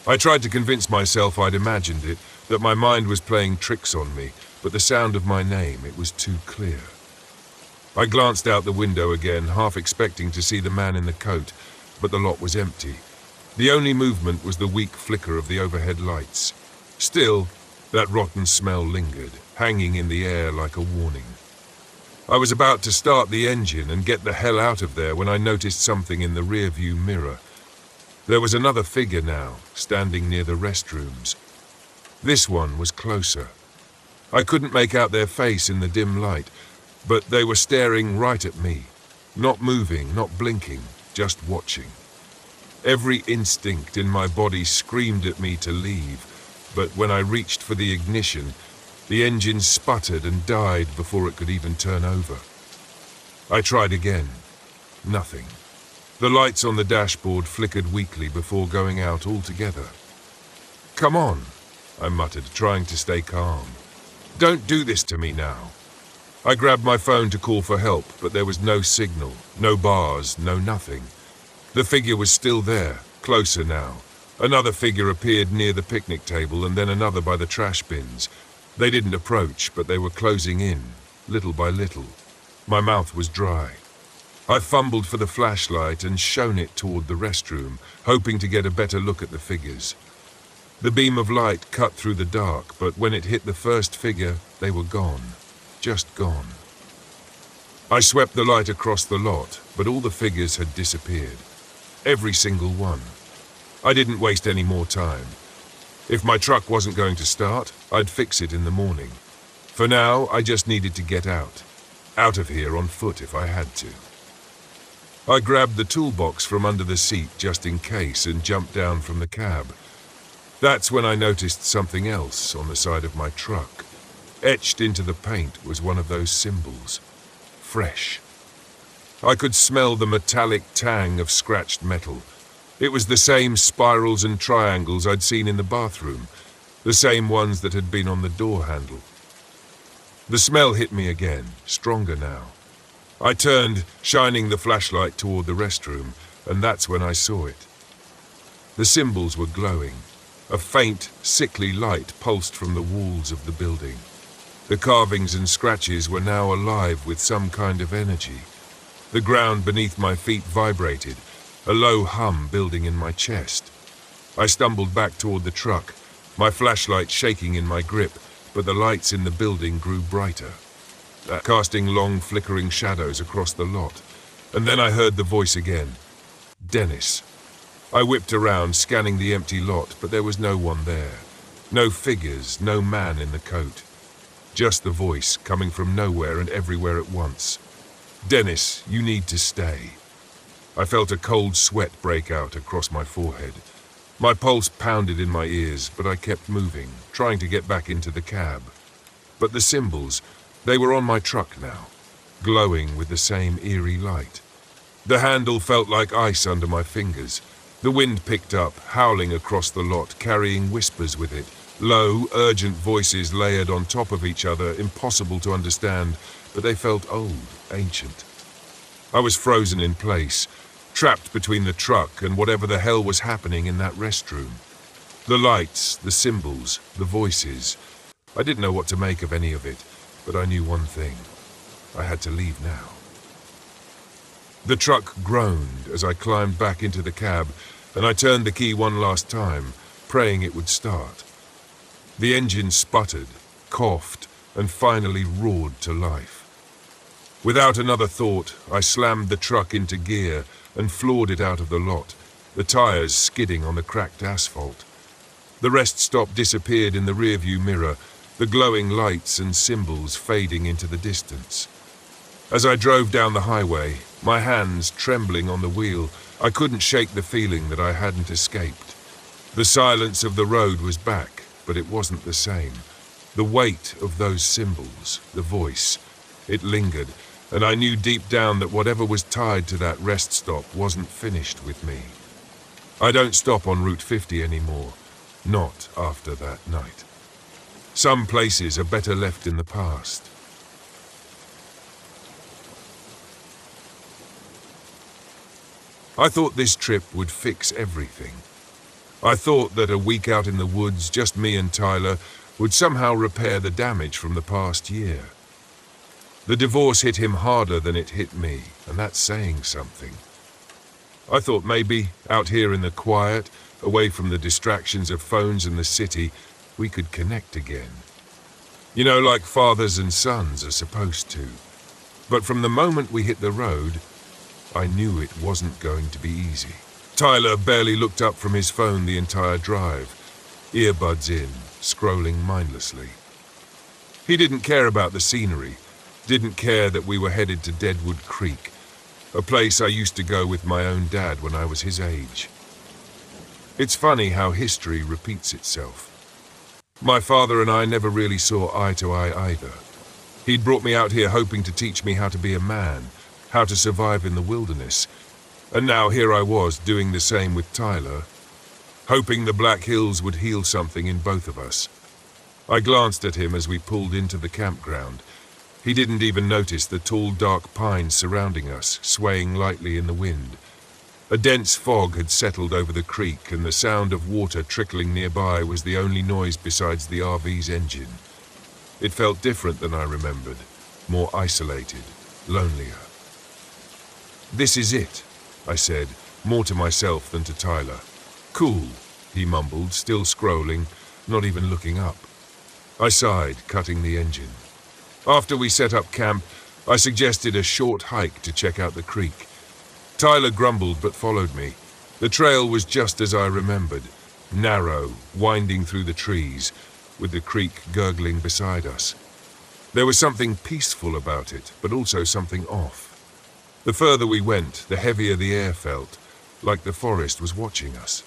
[SPEAKER 1] I tried to convince myself I'd imagined it, that my mind was playing tricks on me, but the sound of my name, it was too clear. I glanced out the window again, half expecting to see the man in the coat, but the lot was empty. The only movement was the weak flicker of the overhead lights. Still, that rotten smell lingered, hanging in the air like a warning. I was about to start the engine and get the hell out of there when I noticed something in the rearview mirror. There was another figure now, standing near the restrooms. This one was closer. I couldn't make out their face in the dim light, but they were staring right at me, not moving, not blinking, just watching. Every instinct in my body screamed at me to leave, but when I reached for the ignition, the engine sputtered and died before it could even turn over. I tried again. Nothing. The lights on the dashboard flickered weakly before going out altogether. "Come on," I muttered, trying to stay calm. "Don't do this to me now." I grabbed my phone to call for help, but there was no signal, no bars, no nothing. The figure was still there, closer now. Another figure appeared near the picnic table and then another by the trash bins. They didn't approach, but they were closing in, little by little. My mouth was dry. I fumbled for the flashlight and shone it toward the restroom, hoping to get a better look at the figures. The beam of light cut through the dark, but when it hit the first figure, they were gone. Just gone. I swept the light across the lot, but all the figures had disappeared. Every single one. I didn't waste any more time. If my truck wasn't going to start, I'd fix it in the morning. For now, I just needed to get out. Out of here on foot if I had to. I grabbed the toolbox from under the seat just in case and jumped down from the cab. That's when I noticed something else on the side of my truck. Etched into the paint was one of those symbols. Fresh. I could smell the metallic tang of scratched metal. It was the same spirals and triangles I'd seen in the bathroom, the same ones that had been on the door handle. The smell hit me again, stronger now. I turned, shining the flashlight toward the restroom, and that's when I saw it. The symbols were glowing. A faint, sickly light pulsed from the walls of the building. The carvings and scratches were now alive with some kind of energy. The ground beneath my feet vibrated, a low hum building in my chest. I stumbled back toward the truck, my flashlight shaking in my grip, but the lights in the building grew brighter, casting long flickering shadows across the lot. And then I heard the voice again. Dennis. I whipped around, scanning the empty lot, but there was no one there. No figures, no man in the coat. Just the voice, coming from nowhere and everywhere at once. Dennis, you need to stay. I felt a cold sweat break out across my forehead. My pulse pounded in my ears, but I kept moving, trying to get back into the cab. But the symbols, they were on my truck now, glowing with the same eerie light. The handle felt like ice under my fingers. The wind picked up, howling across the lot, carrying whispers with it. Low, urgent voices layered on top of each other, impossible to understand, but they felt old, ancient. I was frozen in place, trapped between the truck and whatever the hell was happening in that restroom. The lights, the symbols, the voices. I didn't know what to make of any of it, but I knew one thing. I had to leave now. The truck groaned as I climbed back into the cab, and I turned the key one last time, praying it would start. The engine sputtered, coughed, and finally roared to life. Without another thought, I slammed the truck into gear and floored it out of the lot, the tires skidding on the cracked asphalt. The rest stop disappeared in the rearview mirror, the glowing lights and symbols fading into the distance. As I drove down the highway, my hands trembling on the wheel, I couldn't shake the feeling that I hadn't escaped. The silence of the road was back, but it wasn't the same. The weight of those symbols, the voice, it lingered, and I knew deep down that whatever was tied to that rest stop wasn't finished with me. I don't stop on Route 50 anymore, not after that night. Some places are better left in the past. I thought this trip would fix everything. I thought that a week out in the woods, just me and Tyler, would somehow repair the damage from the past year. The divorce hit him harder than it hit me, and that's saying something. I thought maybe, out here in the quiet, away from the distractions of phones and the city, we could connect again. You know, like fathers and sons are supposed to. But from the moment we hit the road, I knew it wasn't going to be easy. Tyler barely looked up from his phone the entire drive, earbuds in, scrolling mindlessly. He didn't care about the scenery, didn't care that we were headed to Deadwood Creek, a place I used to go with my own dad when I was his age. It's funny how history repeats itself. My father and I never really saw eye to eye either. He'd brought me out here hoping to teach me how to be a man, how to survive in the wilderness. And now here I was doing the same with Tyler, hoping the Black Hills would heal something in both of us. I glanced at him as we pulled into the campground. He didn't even notice the tall, dark pines surrounding us, swaying lightly in the wind. A dense fog had settled over the creek, and the sound of water trickling nearby was the only noise besides the RV's engine. It felt different than I remembered, more isolated, lonelier. "This is it," I said, more to myself than to Tyler. "Cool," he mumbled, still scrolling, not even looking up. I sighed, cutting the engine. After we set up camp, I suggested a short hike to check out the creek. Tyler grumbled but followed me. The trail was just as I remembered, narrow, winding through the trees, with the creek gurgling beside us. There was something peaceful about it, but also something off. The further we went, the heavier the air felt, like the forest was watching us.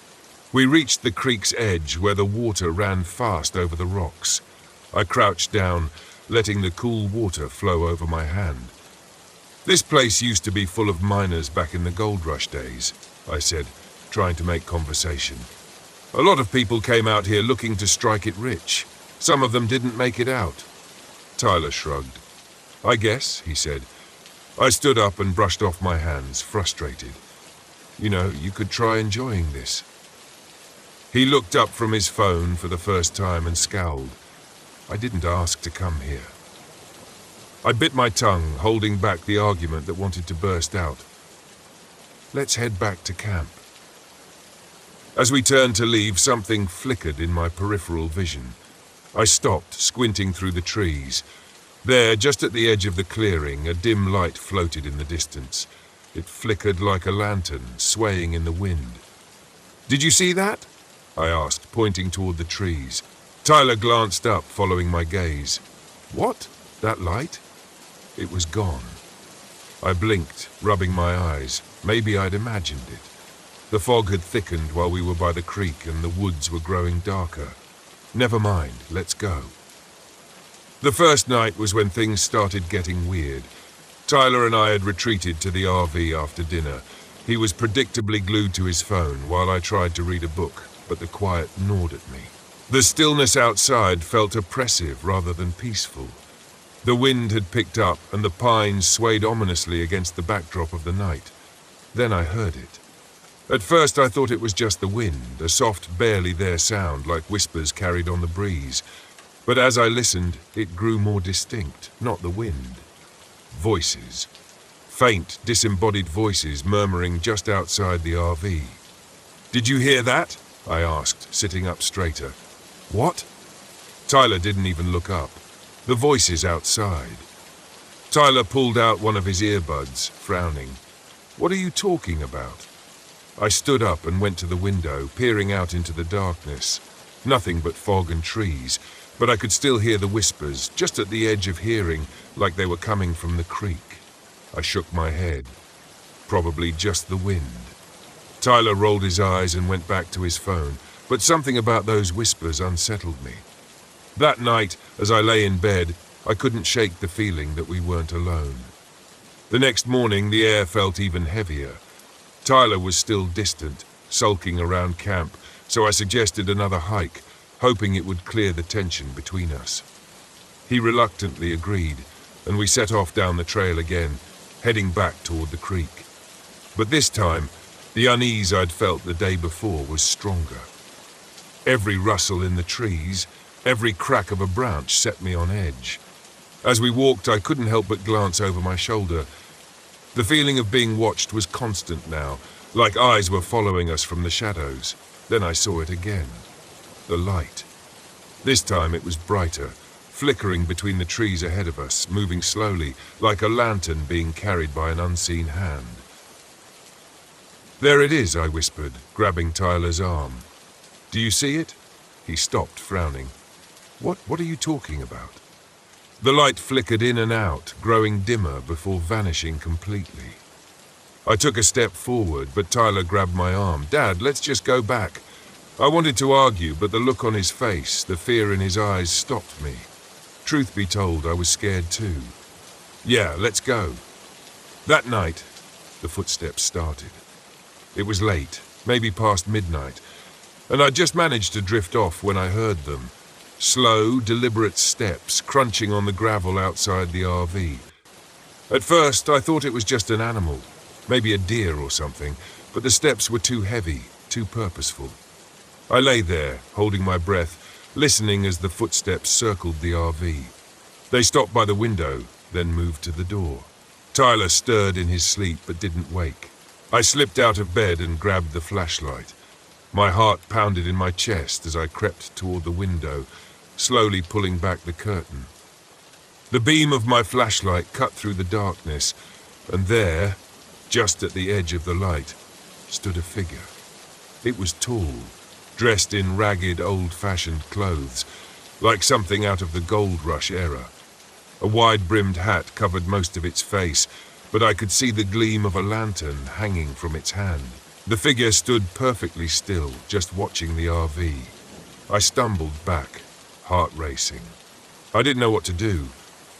[SPEAKER 1] We reached the creek's edge where the water ran fast over the rocks. I crouched down, letting the cool water flow over my hand. "This place used to be full of miners back in the gold rush days," I said, trying to make conversation. "A lot of people came out here looking to strike it rich. Some of them didn't make it out." Tyler shrugged. "I guess," he said. I stood up and brushed off my hands, frustrated. You could try enjoying this." He looked up from his phone for the first time and scowled. "I didn't ask to come here." I bit my tongue, holding back the argument that wanted to burst out. "Let's head back to camp." As we turned to leave, something flickered in my peripheral vision. I stopped, squinting through the trees. There, just at the edge of the clearing, a dim light floated in the distance. It flickered like a lantern, swaying in the wind. "Did you see that?" I asked, pointing toward the trees. Tyler glanced up, following my gaze. "What? That light?" It was gone. I blinked, rubbing my eyes. Maybe I'd imagined it. The fog had thickened while we were by the creek and the woods were growing darker. Never mind, let's go. The first night was when things started getting weird. Tyler and I had retreated to the RV after dinner. He was predictably glued to his phone while I tried to read a book, but the quiet gnawed at me. The stillness outside felt oppressive rather than peaceful. The wind had picked up and the pines swayed ominously against the backdrop of the night. Then I heard it. At first I thought it was just the wind, a soft, barely there sound like whispers carried on the breeze. But as I listened, it grew more distinct, not the wind. Voices. Faint, disembodied voices murmuring just outside the RV. "Did you hear that?" I asked, sitting up straighter. "What?" Tyler didn't even look up. The voices outside. Tyler pulled out one of his earbuds, frowning. "What are you talking about?" I stood up and went to the window, peering out into the darkness. Nothing but fog and trees, but I could still hear the whispers, just at the edge of hearing, like they were coming from the creek. I shook my head. Probably just the wind. Tyler rolled his eyes and went back to his phone, but something about those whispers unsettled me. That night, as I lay in bed, I couldn't shake the feeling that we weren't alone. The next morning, the air felt even heavier. Tyler was still distant, sulking around camp, so I suggested another hike, hoping it would clear the tension between us. He reluctantly agreed, and we set off down the trail again, heading back toward the creek. But this time, the unease I'd felt the day before was stronger. Every rustle in the trees, every crack of a branch set me on edge. As we walked, I couldn't help but glance over my shoulder. The feeling of being watched was constant now, like eyes were following us from the shadows. Then I saw it again. The light. This time it was brighter, flickering between the trees ahead of us, moving slowly, like a lantern being carried by an unseen hand. "There it is," I whispered, grabbing Tyler's arm. "Do you see it?" He stopped, frowning. What are you talking about?" The light flickered in and out, growing dimmer before vanishing completely. I took a step forward, but Tyler grabbed my arm. "Dad, let's just go back." I wanted to argue, but the look on his face, the fear in his eyes, stopped me. Truth be told, I was scared too. "Yeah, let's go." That night, the footsteps started. It was late, maybe past midnight, and I'd just managed to drift off when I heard them. Slow, deliberate steps crunching on the gravel outside the RV. At first, I thought it was just an animal, maybe a deer or something, but the steps were too heavy, too purposeful. I lay there, holding my breath, listening as the footsteps circled the RV. They stopped by the window, then moved to the door. Tyler stirred in his sleep but didn't wake. I slipped out of bed and grabbed the flashlight. My heart pounded in my chest as I crept toward the window, slowly pulling back the curtain. The beam of my flashlight cut through the darkness, and there, just at the edge of the light, stood a figure. It was tall, dressed in ragged, old-fashioned clothes, like something out of the gold rush era. A wide-brimmed hat covered most of its face, but I could see the gleam of a lantern hanging from its hand. The figure stood perfectly still, just watching the RV. I stumbled back, heart racing. I didn't know what to do.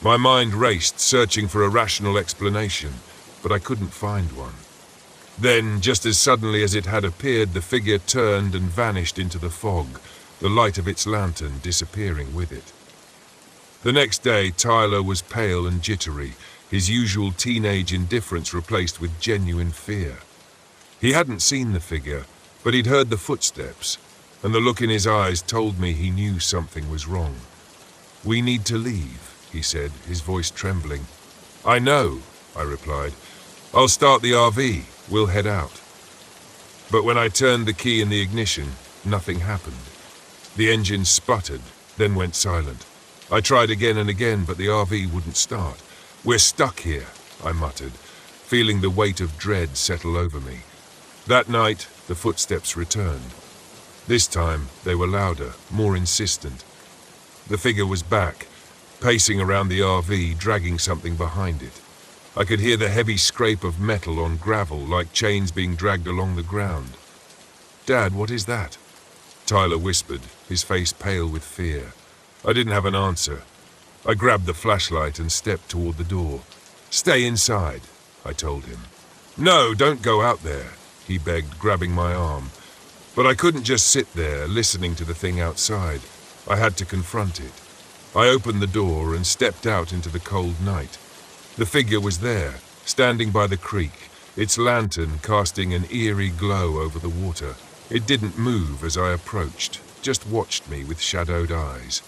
[SPEAKER 1] My mind raced, searching for a rational explanation, but I couldn't find one. Then, just as suddenly as it had appeared, the figure turned and vanished into the fog, the light of its lantern disappearing with it. The next day, Tyler was pale and jittery, his usual teenage indifference replaced with genuine fear. He hadn't seen the figure, but he'd heard the footsteps, and the look in his eyes told me he knew something was wrong. "We need to leave," he said, his voice trembling. "I know," I replied. "I'll start the RV. We'll head out." But when I turned the key in the ignition, nothing happened. The engine sputtered, then went silent. I tried again and again, but the RV wouldn't start. "We're stuck here," I muttered, feeling the weight of dread settle over me. That night, the footsteps returned. This time, they were louder, more insistent. The figure was back, pacing around the RV, dragging something behind it. I could hear the heavy scrape of metal on gravel, like chains being dragged along the ground. "Dad, what is that?" Tyler whispered, his face pale with fear. I didn't have an answer. I grabbed the flashlight and stepped toward the door. "Stay inside," I told him. "No, don't go out there," he begged, grabbing my arm. But I couldn't just sit there, listening to the thing outside. I had to confront it. I opened the door and stepped out into the cold night. The figure was there, standing by the creek, its lantern casting an eerie glow over the water. It didn't move as I approached, just watched me with shadowed eyes.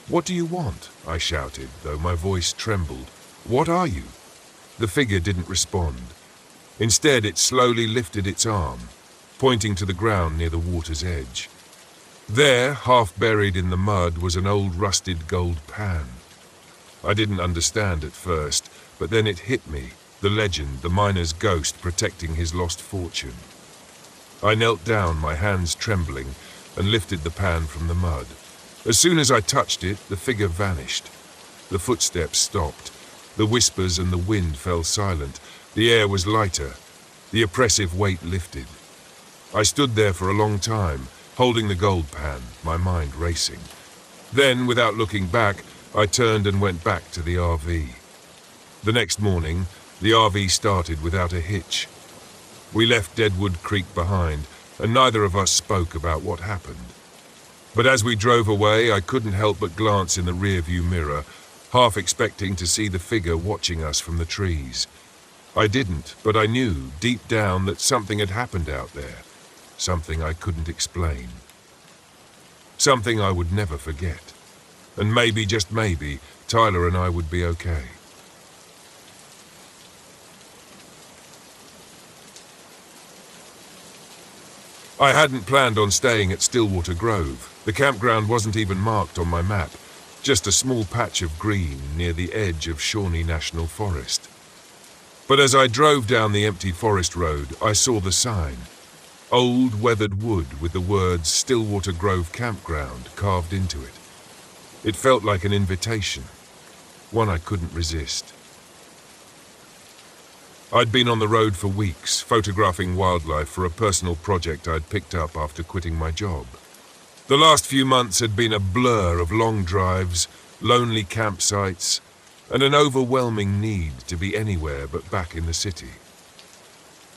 [SPEAKER 1] "What do you want?" I shouted, though my voice trembled. "What are you?" The figure didn't respond. Instead, it slowly lifted its arm, pointing to the ground near the water's edge. There, half buried in the mud, was an old rusted gold pan. I didn't understand at first, but then it hit me, the legend, the miner's ghost protecting his lost fortune. I knelt down, my hands trembling, and lifted the pan from the mud. As soon as I touched it, the figure vanished. The footsteps stopped. The whispers and the wind fell silent. The air was lighter. The oppressive weight lifted. I stood there for a long time, holding the gold pan, my mind racing. Then, without looking back, I turned and went back to the RV. The next morning, the RV started without a hitch. We left Deadwood Creek behind, and neither of us spoke about what happened. But as we drove away, I couldn't help but glance in the rearview mirror, half expecting to see the figure watching us from the trees. I didn't, but I knew, deep down, that something had happened out there. Something I couldn't explain. Something I would never forget. And maybe, just maybe, Tyler and I would be okay. I hadn't planned on staying at Stillwater Grove. The campground wasn't even marked on my map, just a small patch of green near the edge of Shawnee National Forest. But as I drove down the empty forest road, I saw the sign. Old weathered wood with the words Stillwater Grove Campground carved into it. It felt like an invitation, one I couldn't resist. I'd been on the road for weeks, photographing wildlife for a personal project I'd picked up after quitting my job. The last few months had been a blur of long drives, lonely campsites, and an overwhelming need to be anywhere but back in the city.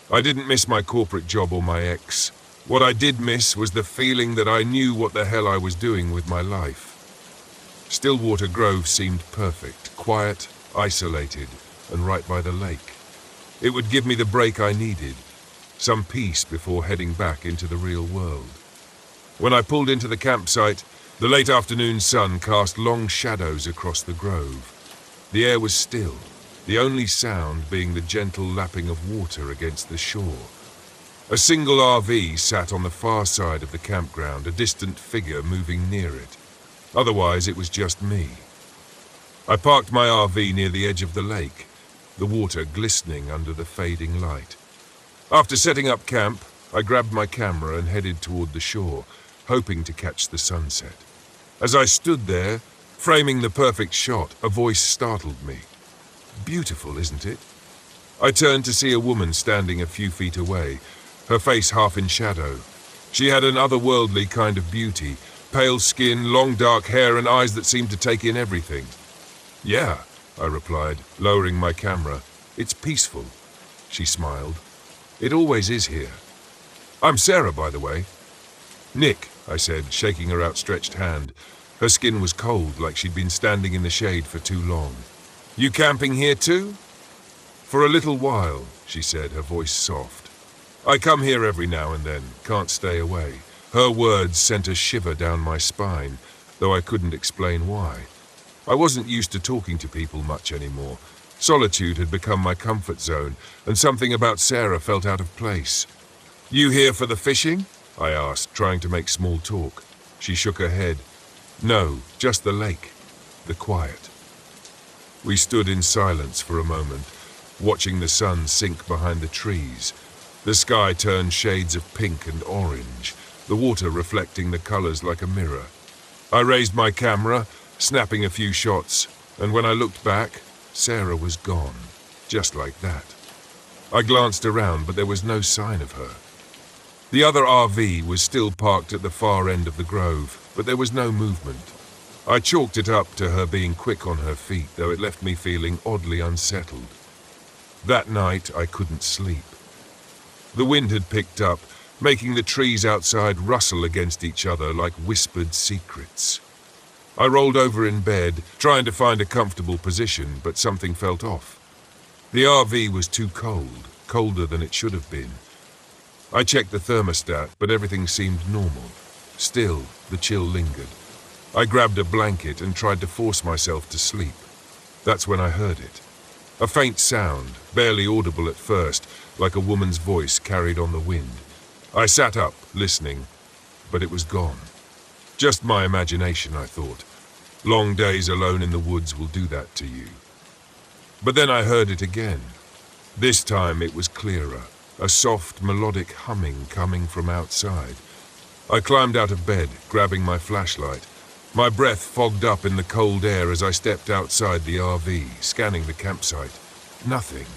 [SPEAKER 1] I didn't miss my corporate job or my ex. What I did miss was the feeling that I knew what the hell I was doing with my life. Stillwater Grove seemed perfect, quiet, isolated, and right by the lake. It would give me the break I needed, some peace before heading back into the real world. When I pulled into the campsite, the late afternoon sun cast long shadows across the grove. The air was still, the only sound being the gentle lapping of water against the shore. A single RV sat on the far side of the campground, a distant figure moving near it. Otherwise, it was just me. I parked my RV near the edge of the lake, the water glistening under the fading light. After setting up camp, I grabbed my camera and headed toward the shore, hoping to catch the sunset. As I stood there, framing the perfect shot, a voice startled me. Beautiful, isn't it? I turned to see a woman standing a few feet away, her face half in shadow. She had an otherworldly kind of beauty, pale skin, long dark hair, and eyes that seemed to take in everything. Yeah, I replied, lowering my camera. It's peaceful. She smiled. It always is here. I'm Sarah, by the way. Nick, I said, shaking her outstretched hand. Her skin was cold, like she'd been standing in the shade for too long. You camping here too? For a little while, she said, her voice soft. I come here every now and then, can't stay away. Her words sent a shiver down my spine, though I couldn't explain why. I wasn't used to talking to people much anymore. Solitude had become my comfort zone, and something about Sarah felt out of place. You here for the fishing? I asked, trying to make small talk. She shook her head. No, just the lake. The quiet. We stood in silence for a moment, watching the sun sink behind the trees. The sky turned shades of pink and orange, the water reflecting the colors like a mirror. I raised my camera, snapping a few shots, and when I looked back, Sarah was gone, just like that. I glanced around, but there was no sign of her. The other RV was still parked at the far end of the grove, but there was no movement. I chalked it up to her being quick on her feet, though it left me feeling oddly unsettled. That night, I couldn't sleep. The wind had picked up, making the trees outside rustle against each other like whispered secrets. I rolled over in bed, trying to find a comfortable position, but something felt off. The RV was too cold, colder than it should have been. I checked the thermostat, but everything seemed normal. Still, the chill lingered. I grabbed a blanket and tried to force myself to sleep. That's when I heard it. A faint sound, barely audible at first, like a woman's voice carried on the wind. I sat up, listening, but it was gone. Just my imagination, I thought. Long days alone in the woods will do that to you. But then I heard it again. This time it was clearer, a soft, melodic humming coming from outside. I climbed out of bed, grabbing my flashlight. My breath fogged up in the cold air as I stepped outside the RV, scanning the campsite. Nothing.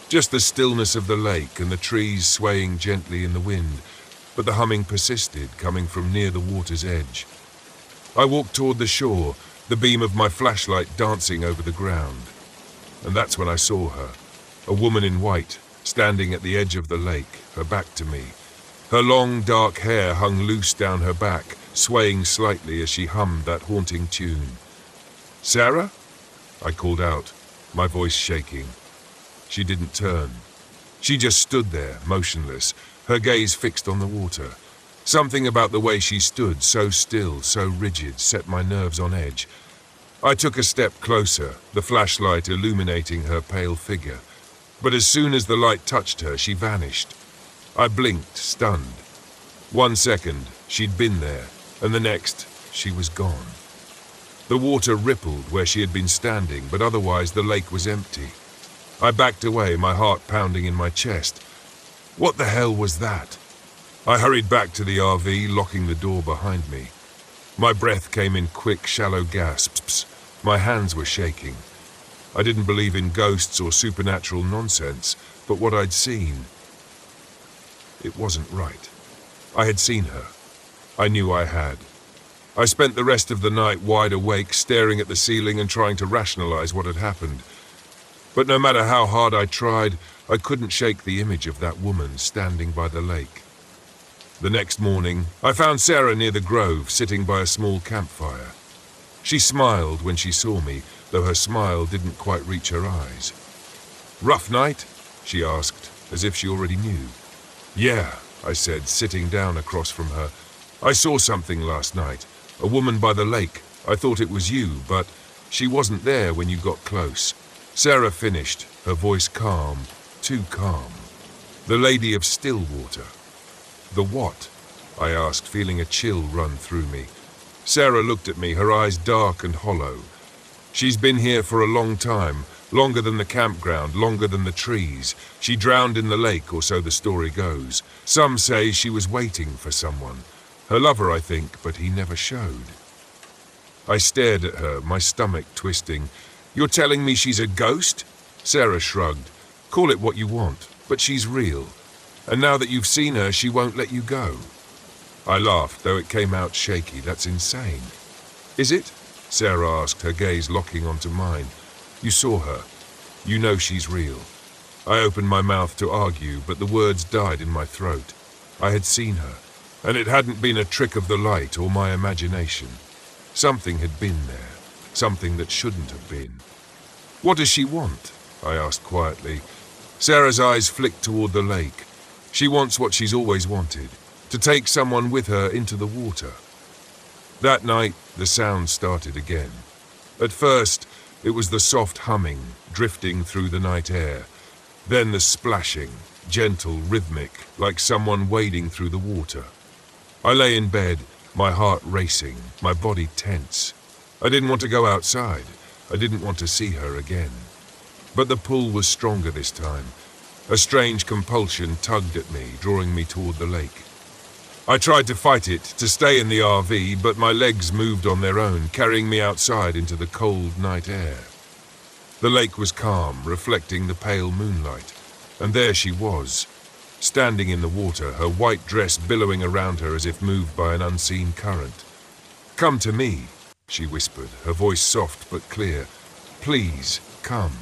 [SPEAKER 1] Just the stillness of the lake and the trees swaying gently in the wind, but the humming persisted, coming from near the water's edge. I walked toward the shore, the beam of my flashlight dancing over the ground. And that's when I saw her, a woman in white, standing at the edge of the lake, her back to me. Her long, dark hair hung loose down her back, swaying slightly as she hummed that haunting tune. Sarah? I called out, my voice shaking. She didn't turn. She just stood there, motionless, her gaze fixed on the water. Something about the way she stood, so still, so rigid, set my nerves on edge. I took a step closer, the flashlight illuminating her pale figure. But as soon as the light touched her, she vanished. I blinked, stunned. 1 second, she'd been there, and the next, she was gone. The water rippled where she had been standing, but otherwise the lake was empty. I backed away, my heart pounding in my chest. What the hell was that? I hurried back to the RV, locking the door behind me. My breath came in quick, shallow gasps. My hands were shaking. I didn't believe in ghosts or supernatural nonsense, but what I'd seen, it wasn't right. I had seen her. I knew I had. I spent the rest of the night wide awake, staring at the ceiling and trying to rationalize what had happened. But no matter how hard I tried, I couldn't shake the image of that woman standing by the lake. The next morning, I found Sarah near the grove, sitting by a small campfire. She smiled when she saw me, though her smile didn't quite reach her eyes. "Rough night?" she asked, as if she already knew. "Yeah," I said, sitting down across from her. "I saw something last night. A woman by the lake. I thought it was you, but she wasn't there when you got close." Sarah finished, her voice calm, too calm. "The Lady of Stillwater." "The what?" I asked, feeling a chill run through me. Sarah looked at me, her eyes dark and hollow. "She's been here for a long time, longer than the campground, longer than the trees. She drowned in the lake, or so the story goes. Some say she was waiting for someone. Her lover, I think, but he never showed." I stared at her, my stomach twisting. "You're telling me she's a ghost?" Sarah shrugged. "Call it what you want, but she's real. And now that you've seen her, she won't let you go." I laughed, though it came out shaky. "That's insane." "Is it?" Sarah asked, her gaze locking onto mine. "You saw her. You know she's real." I opened my mouth to argue, but the words died in my throat. I had seen her, and it hadn't been a trick of the light or my imagination. Something had been there, something that shouldn't have been. "What does she want?" I asked quietly. Sarah's eyes flicked toward the lake. "She wants what she's always wanted, to take someone with her into the water." That night, the sound started again. At first, it was the soft humming, drifting through the night air. Then the splashing, gentle, rhythmic, like someone wading through the water. I lay in bed, my heart racing, my body tense. I didn't want to go outside. I didn't want to see her again. But the pull was stronger this time. A strange compulsion tugged at me, drawing me toward the lake. I tried to fight it, to stay in the RV, but my legs moved on their own, carrying me outside into the cold night air. The lake was calm, reflecting the pale moonlight, and there she was, standing in the water, her white dress billowing around her as if moved by an unseen current. "Come to me," she whispered, her voice soft but clear. "Please, come."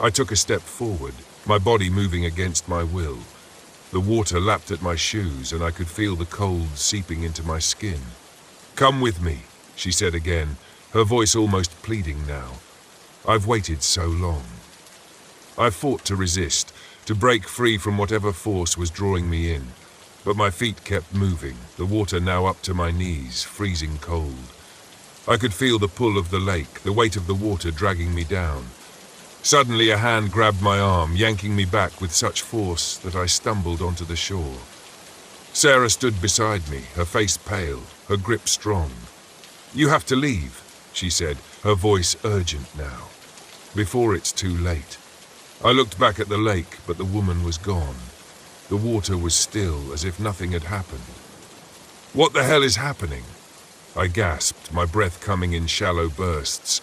[SPEAKER 1] I took a step forward, my body moving against my will. The water lapped at my shoes, and I could feel the cold seeping into my skin. "Come with me," she said again, her voice almost pleading now. "I've waited so long." I fought to resist, to break free from whatever force was drawing me in, but my feet kept moving, the water now up to my knees, freezing cold. I could feel the pull of the lake, the weight of the water dragging me down. Suddenly a hand grabbed my arm, yanking me back with such force that I stumbled onto the shore. Sarah stood beside me, her face pale, her grip strong. "You have to leave," she said, her voice urgent now, "before it's too late." I looked back at the lake, but the woman was gone. The water was still, as if nothing had happened. "What the hell is happening?" I gasped, my breath coming in shallow bursts.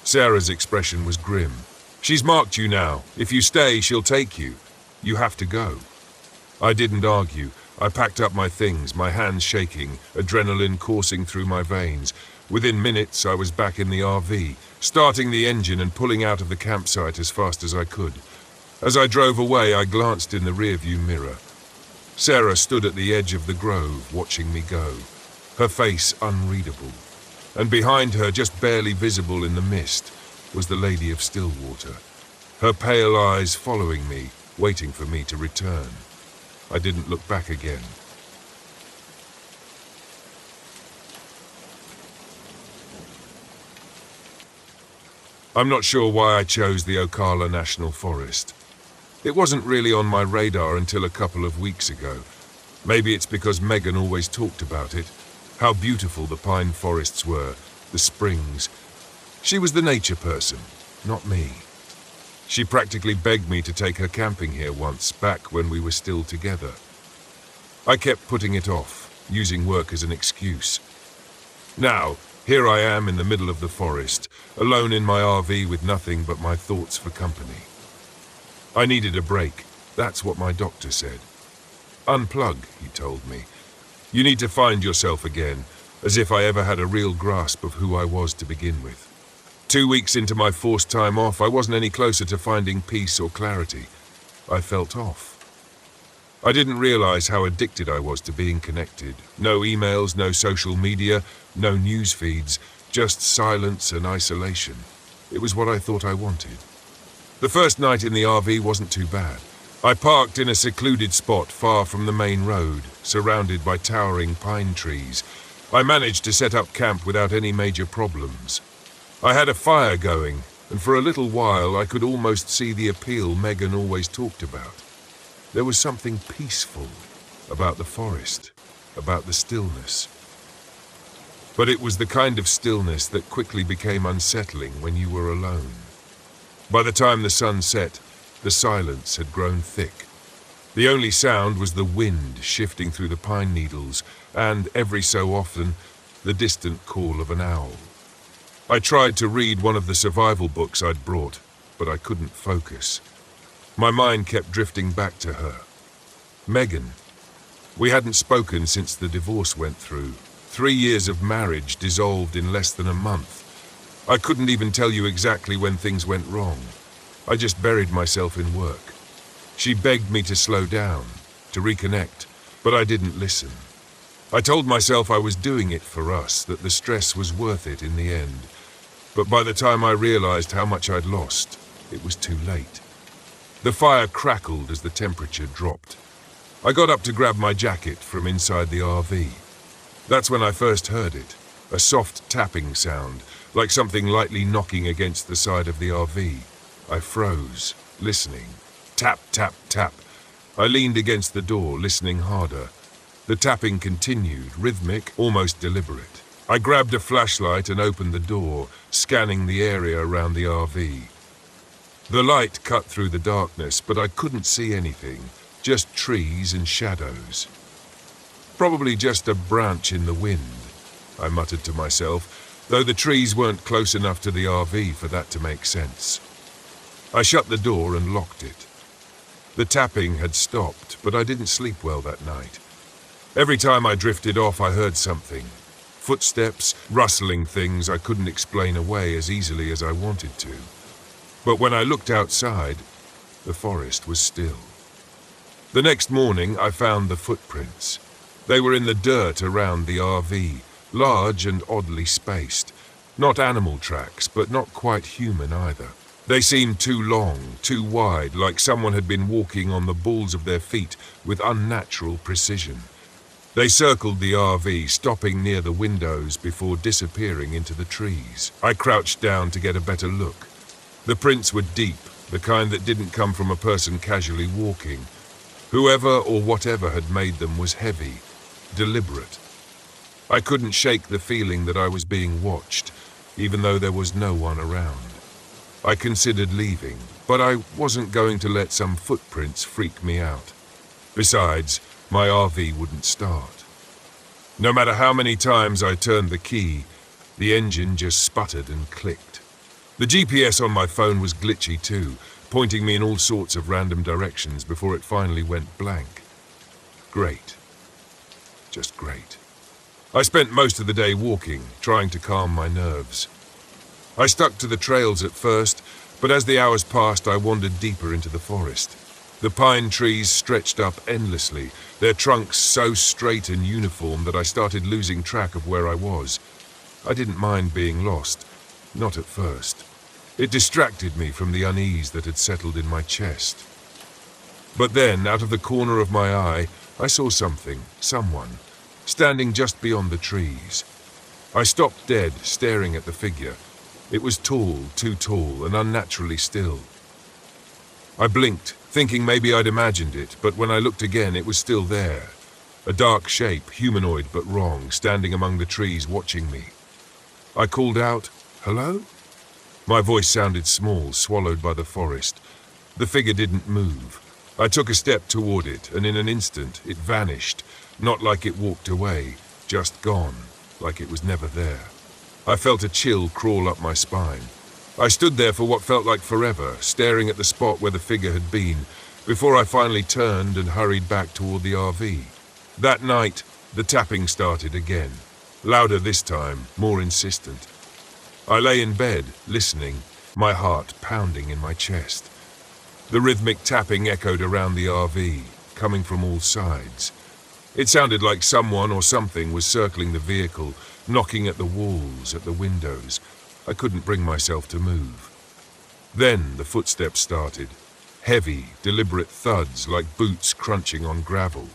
[SPEAKER 1] Sarah's expression was grim. "She's marked you now. If you stay, she'll take you. You have to go." I didn't argue. I packed up my things, my hands shaking, adrenaline coursing through my veins. Within minutes, I was back in the RV, starting the engine and pulling out of the campsite as fast as I could. As I drove away, I glanced in the rearview mirror. Sarah stood at the edge of the grove, watching me go, her face unreadable. And behind her, just barely visible in the mist, was the Lady of Stillwater, her pale eyes following me, waiting for me to return. I didn't look back again. I'm not sure why I chose the Ocala National Forest. It wasn't really on my radar until a couple of weeks ago. Maybe it's because Megan always talked about it, how beautiful the pine forests were, the springs. She was the nature person, not me. She practically begged me to take her camping here once, back when we were still together. I kept putting it off, using work as an excuse. Now, here I am in the middle of the forest, alone in my RV with nothing but my thoughts for company. I needed a break, that's what my doctor said. "Unplug," he told me. "You need to find yourself again, as if I ever had a real grasp of who I was to begin with." 2 weeks into my forced time off, I wasn't any closer to finding peace or clarity. I felt off. I didn't realize how addicted I was to being connected. No emails, no social media, no news feeds, just silence and isolation. It was what I thought I wanted. The first night in the RV wasn't too bad. I parked in a secluded spot far from the main road, surrounded by towering pine trees. I managed to set up camp without any major problems. I had a fire going, and for a little while I could almost see the appeal Megan always talked about. There was something peaceful about the forest, about the stillness. But it was the kind of stillness that quickly became unsettling when you were alone. By the time the sun set, the silence had grown thick. The only sound was the wind shifting through the pine needles and, every so often, the distant call of an owl. I tried to read one of the survival books I'd brought, but I couldn't focus. My mind kept drifting back to her. Megan. We hadn't spoken since the divorce went through. 3 years of marriage dissolved in less than a month. I couldn't even tell you exactly when things went wrong. I just buried myself in work. She begged me to slow down, to reconnect, but I didn't listen. I told myself I was doing it for us, that the stress was worth it in the end. But by the time I realized how much I'd lost, it was too late. The fire crackled as the temperature dropped. I got up to grab my jacket from inside the RV. That's when I first heard it, a soft tapping sound, like something lightly knocking against the side of the RV. I froze, listening. Tap, tap, tap. I leaned against the door, listening harder. The tapping continued, rhythmic, almost deliberate. I grabbed a flashlight and opened the door, scanning the area around the RV. The light cut through the darkness, but I couldn't see anything, just trees and shadows. Probably just a branch in the wind, I muttered to myself, though the trees weren't close enough to the RV for that to make sense. I shut the door and locked it. The tapping had stopped, but I didn't sleep well that night. Every time I drifted off, I heard something. Footsteps, rustling things I couldn't explain away as easily as I wanted to. But when I looked outside, the forest was still. The next morning, I found the footprints. They were in the dirt around the RV, large and oddly spaced. Not animal tracks, but not quite human either. They seemed too long, too wide, like someone had been walking on the balls of their feet with unnatural precision. They circled the RV, stopping near the windows before disappearing into the trees. I crouched down to get a better look. The prints were deep, the kind that didn't come from a person casually walking. Whoever or whatever had made them was heavy, deliberate. I couldn't shake the feeling that I was being watched, even though there was no one around. I considered leaving, but I wasn't going to let some footprints freak me out. Besides, my RV wouldn't start. No matter how many times I turned the key, the engine just sputtered and clicked. The GPS on my phone was glitchy too, pointing me in all sorts of random directions before it finally went blank. Great. Just great. I spent most of the day walking, trying to calm my nerves. I stuck to the trails at first, but as the hours passed, I wandered deeper into the forest. The pine trees stretched up endlessly, their trunks so straight and uniform that I started losing track of where I was. I didn't mind being lost, not at first. It distracted me from the unease that had settled in my chest. But then, out of the corner of my eye, I saw someone, standing just beyond the trees. I stopped dead, staring at the figure. It was tall, too tall, and unnaturally still. I blinked, thinking maybe I'd imagined it, but when I looked again, it was still there. A dark shape, humanoid but wrong, standing among the trees watching me. I called out, "Hello?" My voice sounded small, swallowed by the forest. The figure didn't move. I took a step toward it, and in an instant, it vanished, not like it walked away, just gone, like it was never there. I felt a chill crawl up my spine. I stood there for what felt like forever, staring at the spot where the figure had been, before I finally turned and hurried back toward the RV. That night, the tapping started again, louder this time, more insistent. I lay in bed, listening, my heart pounding in my chest. The rhythmic tapping echoed around the RV, coming from all sides. It sounded like someone or something was circling the vehicle, knocking at the walls, at the windows. I couldn't bring myself to move. Then the footsteps started. Heavy, deliberate thuds like boots crunching on gravel.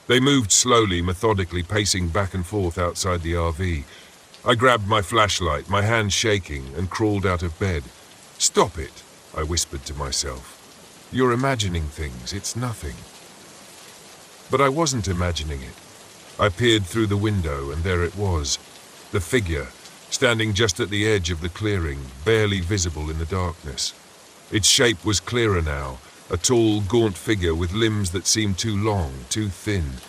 [SPEAKER 1] They moved slowly, methodically, pacing back and forth outside the RV. I grabbed my flashlight, my hand shaking, and crawled out of bed. "Stop it," I whispered to myself. "You're imagining things, it's nothing." But I wasn't imagining it. I peered through the window, and there it was. The figure, standing just at the edge of the clearing, barely visible in the darkness. Its shape was clearer now, a tall, gaunt figure with limbs that seemed too long, too thin.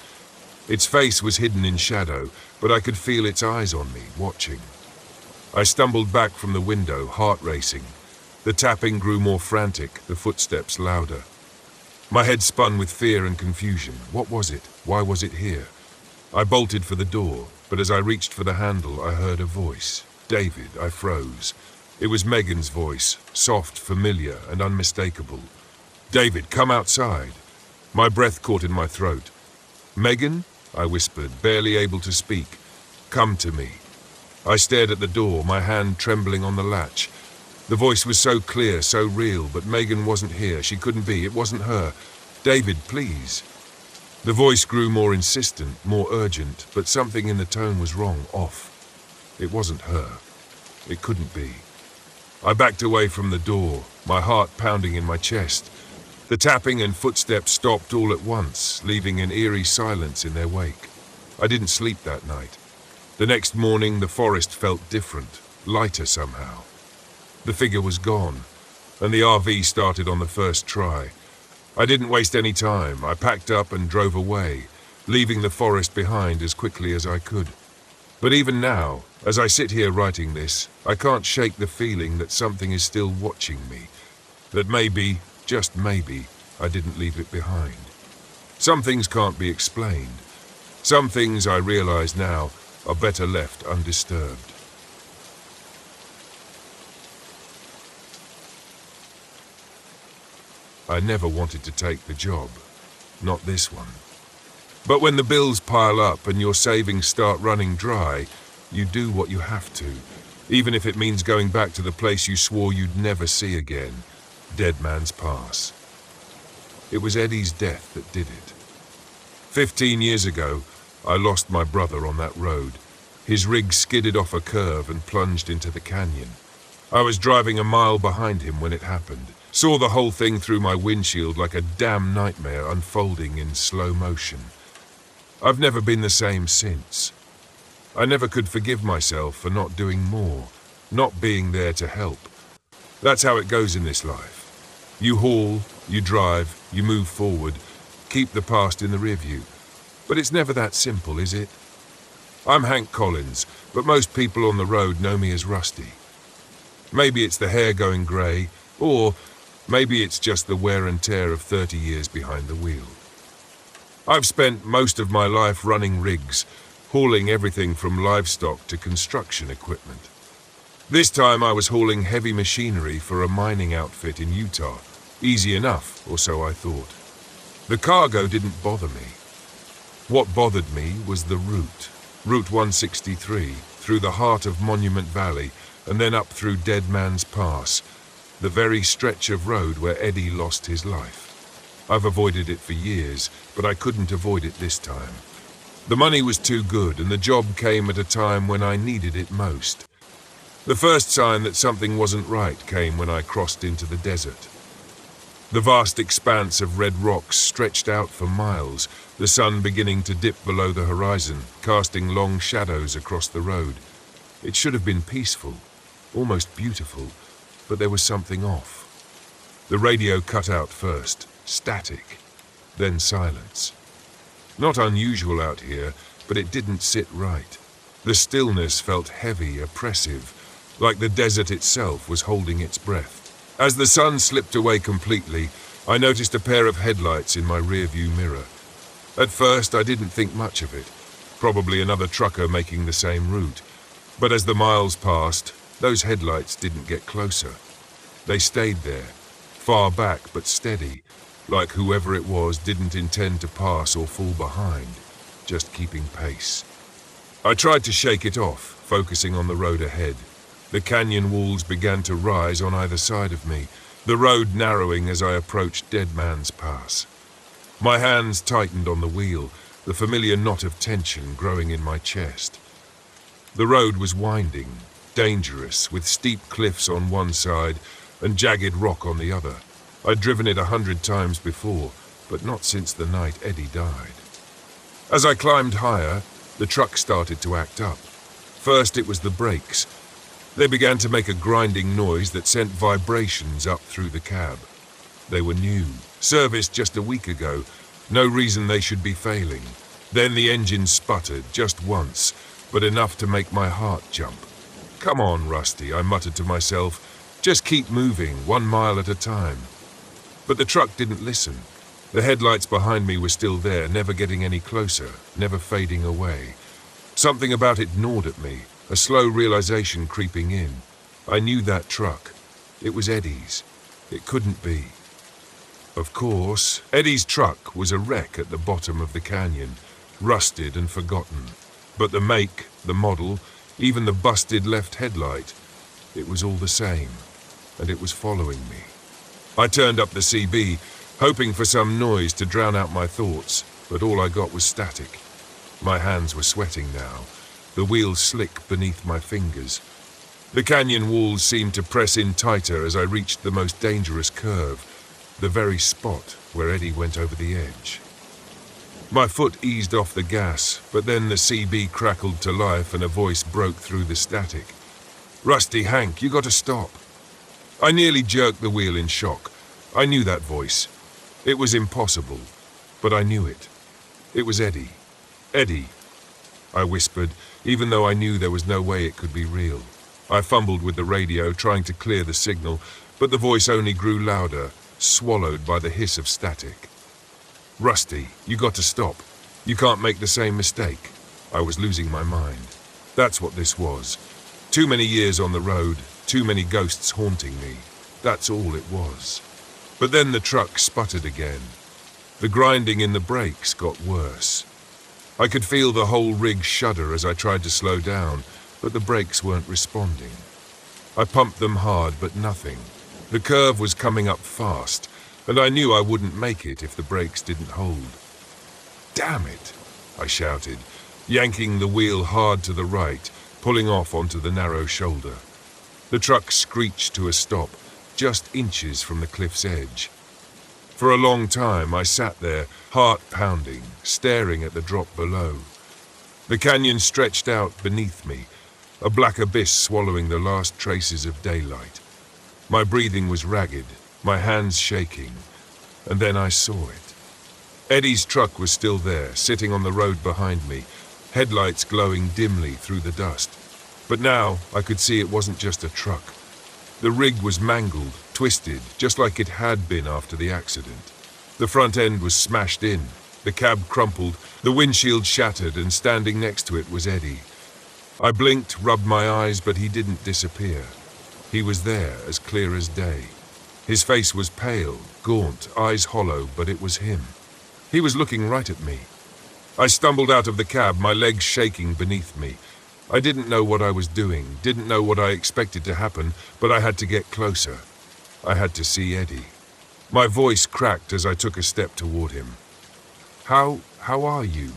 [SPEAKER 1] Its face was hidden in shadow, but I could feel its eyes on me, watching. I stumbled back from the window, heart racing. The tapping grew more frantic, the footsteps louder. My head spun with fear and confusion. What was it? Why was it here? I bolted for the door, but as I reached for the handle, I heard a voice. "David," I froze. It was Megan's voice, soft, familiar, and unmistakable. "David, come outside." My breath caught in my throat. "Megan?" I whispered, barely able to speak. "Come to me." I stared at the door, my hand trembling on the latch. The voice was so clear, so real, but Megan wasn't here. She couldn't be. It wasn't her. "David, please." The voice grew more insistent, more urgent, but something in the tone was wrong, off. It wasn't her. It couldn't be. I backed away from the door, my heart pounding in my chest. The tapping and footsteps stopped all at once, leaving an eerie silence in their wake. I didn't sleep that night. The next morning, the forest felt different, lighter somehow. The figure was gone, and the RV started on the first try. I didn't waste any time. I packed up and drove away, leaving the forest behind as quickly as I could. But even now, as I sit here writing this, I can't shake the feeling that something is still watching me, that maybe, just maybe, I didn't leave it behind. Some things can't be explained. Some things, I realize now, are better left undisturbed. I never wanted to take the job. Not this one. But when the bills pile up and your savings start running dry, you do what you have to, even if it means going back to the place you swore you'd never see again, Dead Man's Pass. It was Eddie's death that did it. 15 years ago, I lost my brother on that road. His rig skidded off a curve and plunged into the canyon. I was driving a mile behind him when it happened. Saw the whole thing through my windshield like a damn nightmare unfolding in slow motion. I've never been the same since. I never could forgive myself for not doing more, not being there to help. That's how it goes in this life. You haul, you drive, you move forward, keep the past in the rearview. But it's never that simple, is it? I'm Hank Collins, but most people on the road know me as Rusty. Maybe it's the hair going grey, or maybe it's just the wear and tear of 30 years behind the wheel. I've spent most of my life running rigs, hauling everything from livestock to construction equipment. This time I was hauling heavy machinery for a mining outfit in Utah. Easy enough, or so I thought. The cargo didn't bother me. What bothered me was the route. Route 163, through the heart of Monument Valley, and then up through Dead Man's Pass, the very stretch of road where Eddie lost his life. I've avoided it for years, but I couldn't avoid it this time. The money was too good, and the job came at a time when I needed it most. The first sign that something wasn't right came when I crossed into the desert. The vast expanse of red rocks stretched out for miles, the sun beginning to dip below the horizon, casting long shadows across the road. It should have been peaceful, almost beautiful, but there was something off. The radio cut out first, static, then silence. Not unusual out here, but it didn't sit right. The stillness felt heavy, oppressive, like the desert itself was holding its breath. As the sun slipped away completely, I noticed a pair of headlights in my rearview mirror. At first, I didn't think much of it. Probably another trucker making the same route. But as the miles passed, those headlights didn't get closer. They stayed there, far back but steady, like whoever it was didn't intend to pass or fall behind, just keeping pace. I tried to shake it off, focusing on the road ahead. The canyon walls began to rise on either side of me, the road narrowing as I approached Dead Man's Pass. My hands tightened on the wheel, the familiar knot of tension growing in my chest. The road was winding, dangerous, with steep cliffs on one side and jagged rock on the other. I'd driven it 100 times before, but not since the night Eddie died. As I climbed higher, the truck started to act up. First it was the brakes. They began to make a grinding noise that sent vibrations up through the cab. They were new, serviced just a week ago. No reason they should be failing. Then the engine sputtered, just once, but enough to make my heart jump. "Come on, Rusty," I muttered to myself. "Just keep moving, 1 mile at a time." But the truck didn't listen. The headlights behind me were still there, never getting any closer, never fading away. Something about it gnawed at me, a slow realization creeping in. I knew that truck. It was Eddie's. It couldn't be. Of course, Eddie's truck was a wreck at the bottom of the canyon, rusted and forgotten. But the make, the model, even the busted left headlight, it was all the same, and it was following me. I turned up the CB, hoping for some noise to drown out my thoughts, but all I got was static. My hands were sweating now, the wheels slick beneath my fingers. The canyon walls seemed to press in tighter as I reached the most dangerous curve, the very spot where Eddie went over the edge. My foot eased off the gas, but then the CB crackled to life and a voice broke through the static. "Rusty, Hank, you got to stop." I nearly jerked the wheel in shock. I knew that voice. It was impossible, but I knew it. It was Eddie. "Eddie," I whispered, even though I knew there was no way it could be real. I fumbled with the radio, trying to clear the signal, but the voice only grew louder, swallowed by the hiss of static. "Rusty, you got to stop. You can't make the same mistake." I was losing my mind. That's what this was. Too many years on the road, too many ghosts haunting me. That's all it was. But then the truck sputtered again. The grinding in the brakes got worse. I could feel the whole rig shudder as I tried to slow down, but the brakes weren't responding. I pumped them hard, but nothing. The curve was coming up fast, and I knew I wouldn't make it if the brakes didn't hold. "Damn it!" I shouted, yanking the wheel hard to the right, pulling off onto the narrow shoulder. The truck screeched to a stop, just inches from the cliff's edge. For a long time I sat there, heart pounding, staring at the drop below. The canyon stretched out beneath me, a black abyss swallowing the last traces of daylight. My breathing was ragged, my hands shaking, and then I saw it. Eddie's truck was still there, sitting on the road behind me, headlights glowing dimly through the dust. But now I could see it wasn't just a truck. The rig was mangled, twisted, just like it had been after the accident. The front end was smashed in, the cab crumpled, the windshield shattered, and standing next to it was Eddie. I blinked, rubbed my eyes, but he didn't disappear. He was there, as clear as day. His face was pale, gaunt, eyes hollow, but it was him. He was looking right at me. I stumbled out of the cab, my legs shaking beneath me. I didn't know what I was doing, didn't know what I expected to happen, but I had to get closer. I had to see Eddie. My voice cracked as I took a step toward him. How are you?"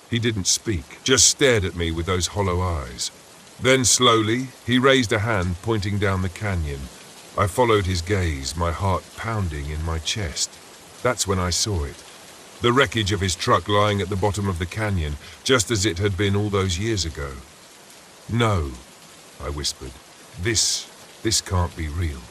[SPEAKER 1] He didn't speak, just stared at me with those hollow eyes. Then slowly, he raised a hand pointing down the canyon. I followed his gaze, my heart pounding in my chest. That's when I saw it. The wreckage of his truck lying at the bottom of the canyon, just as it had been all those years ago. "No," I whispered. This can't be real."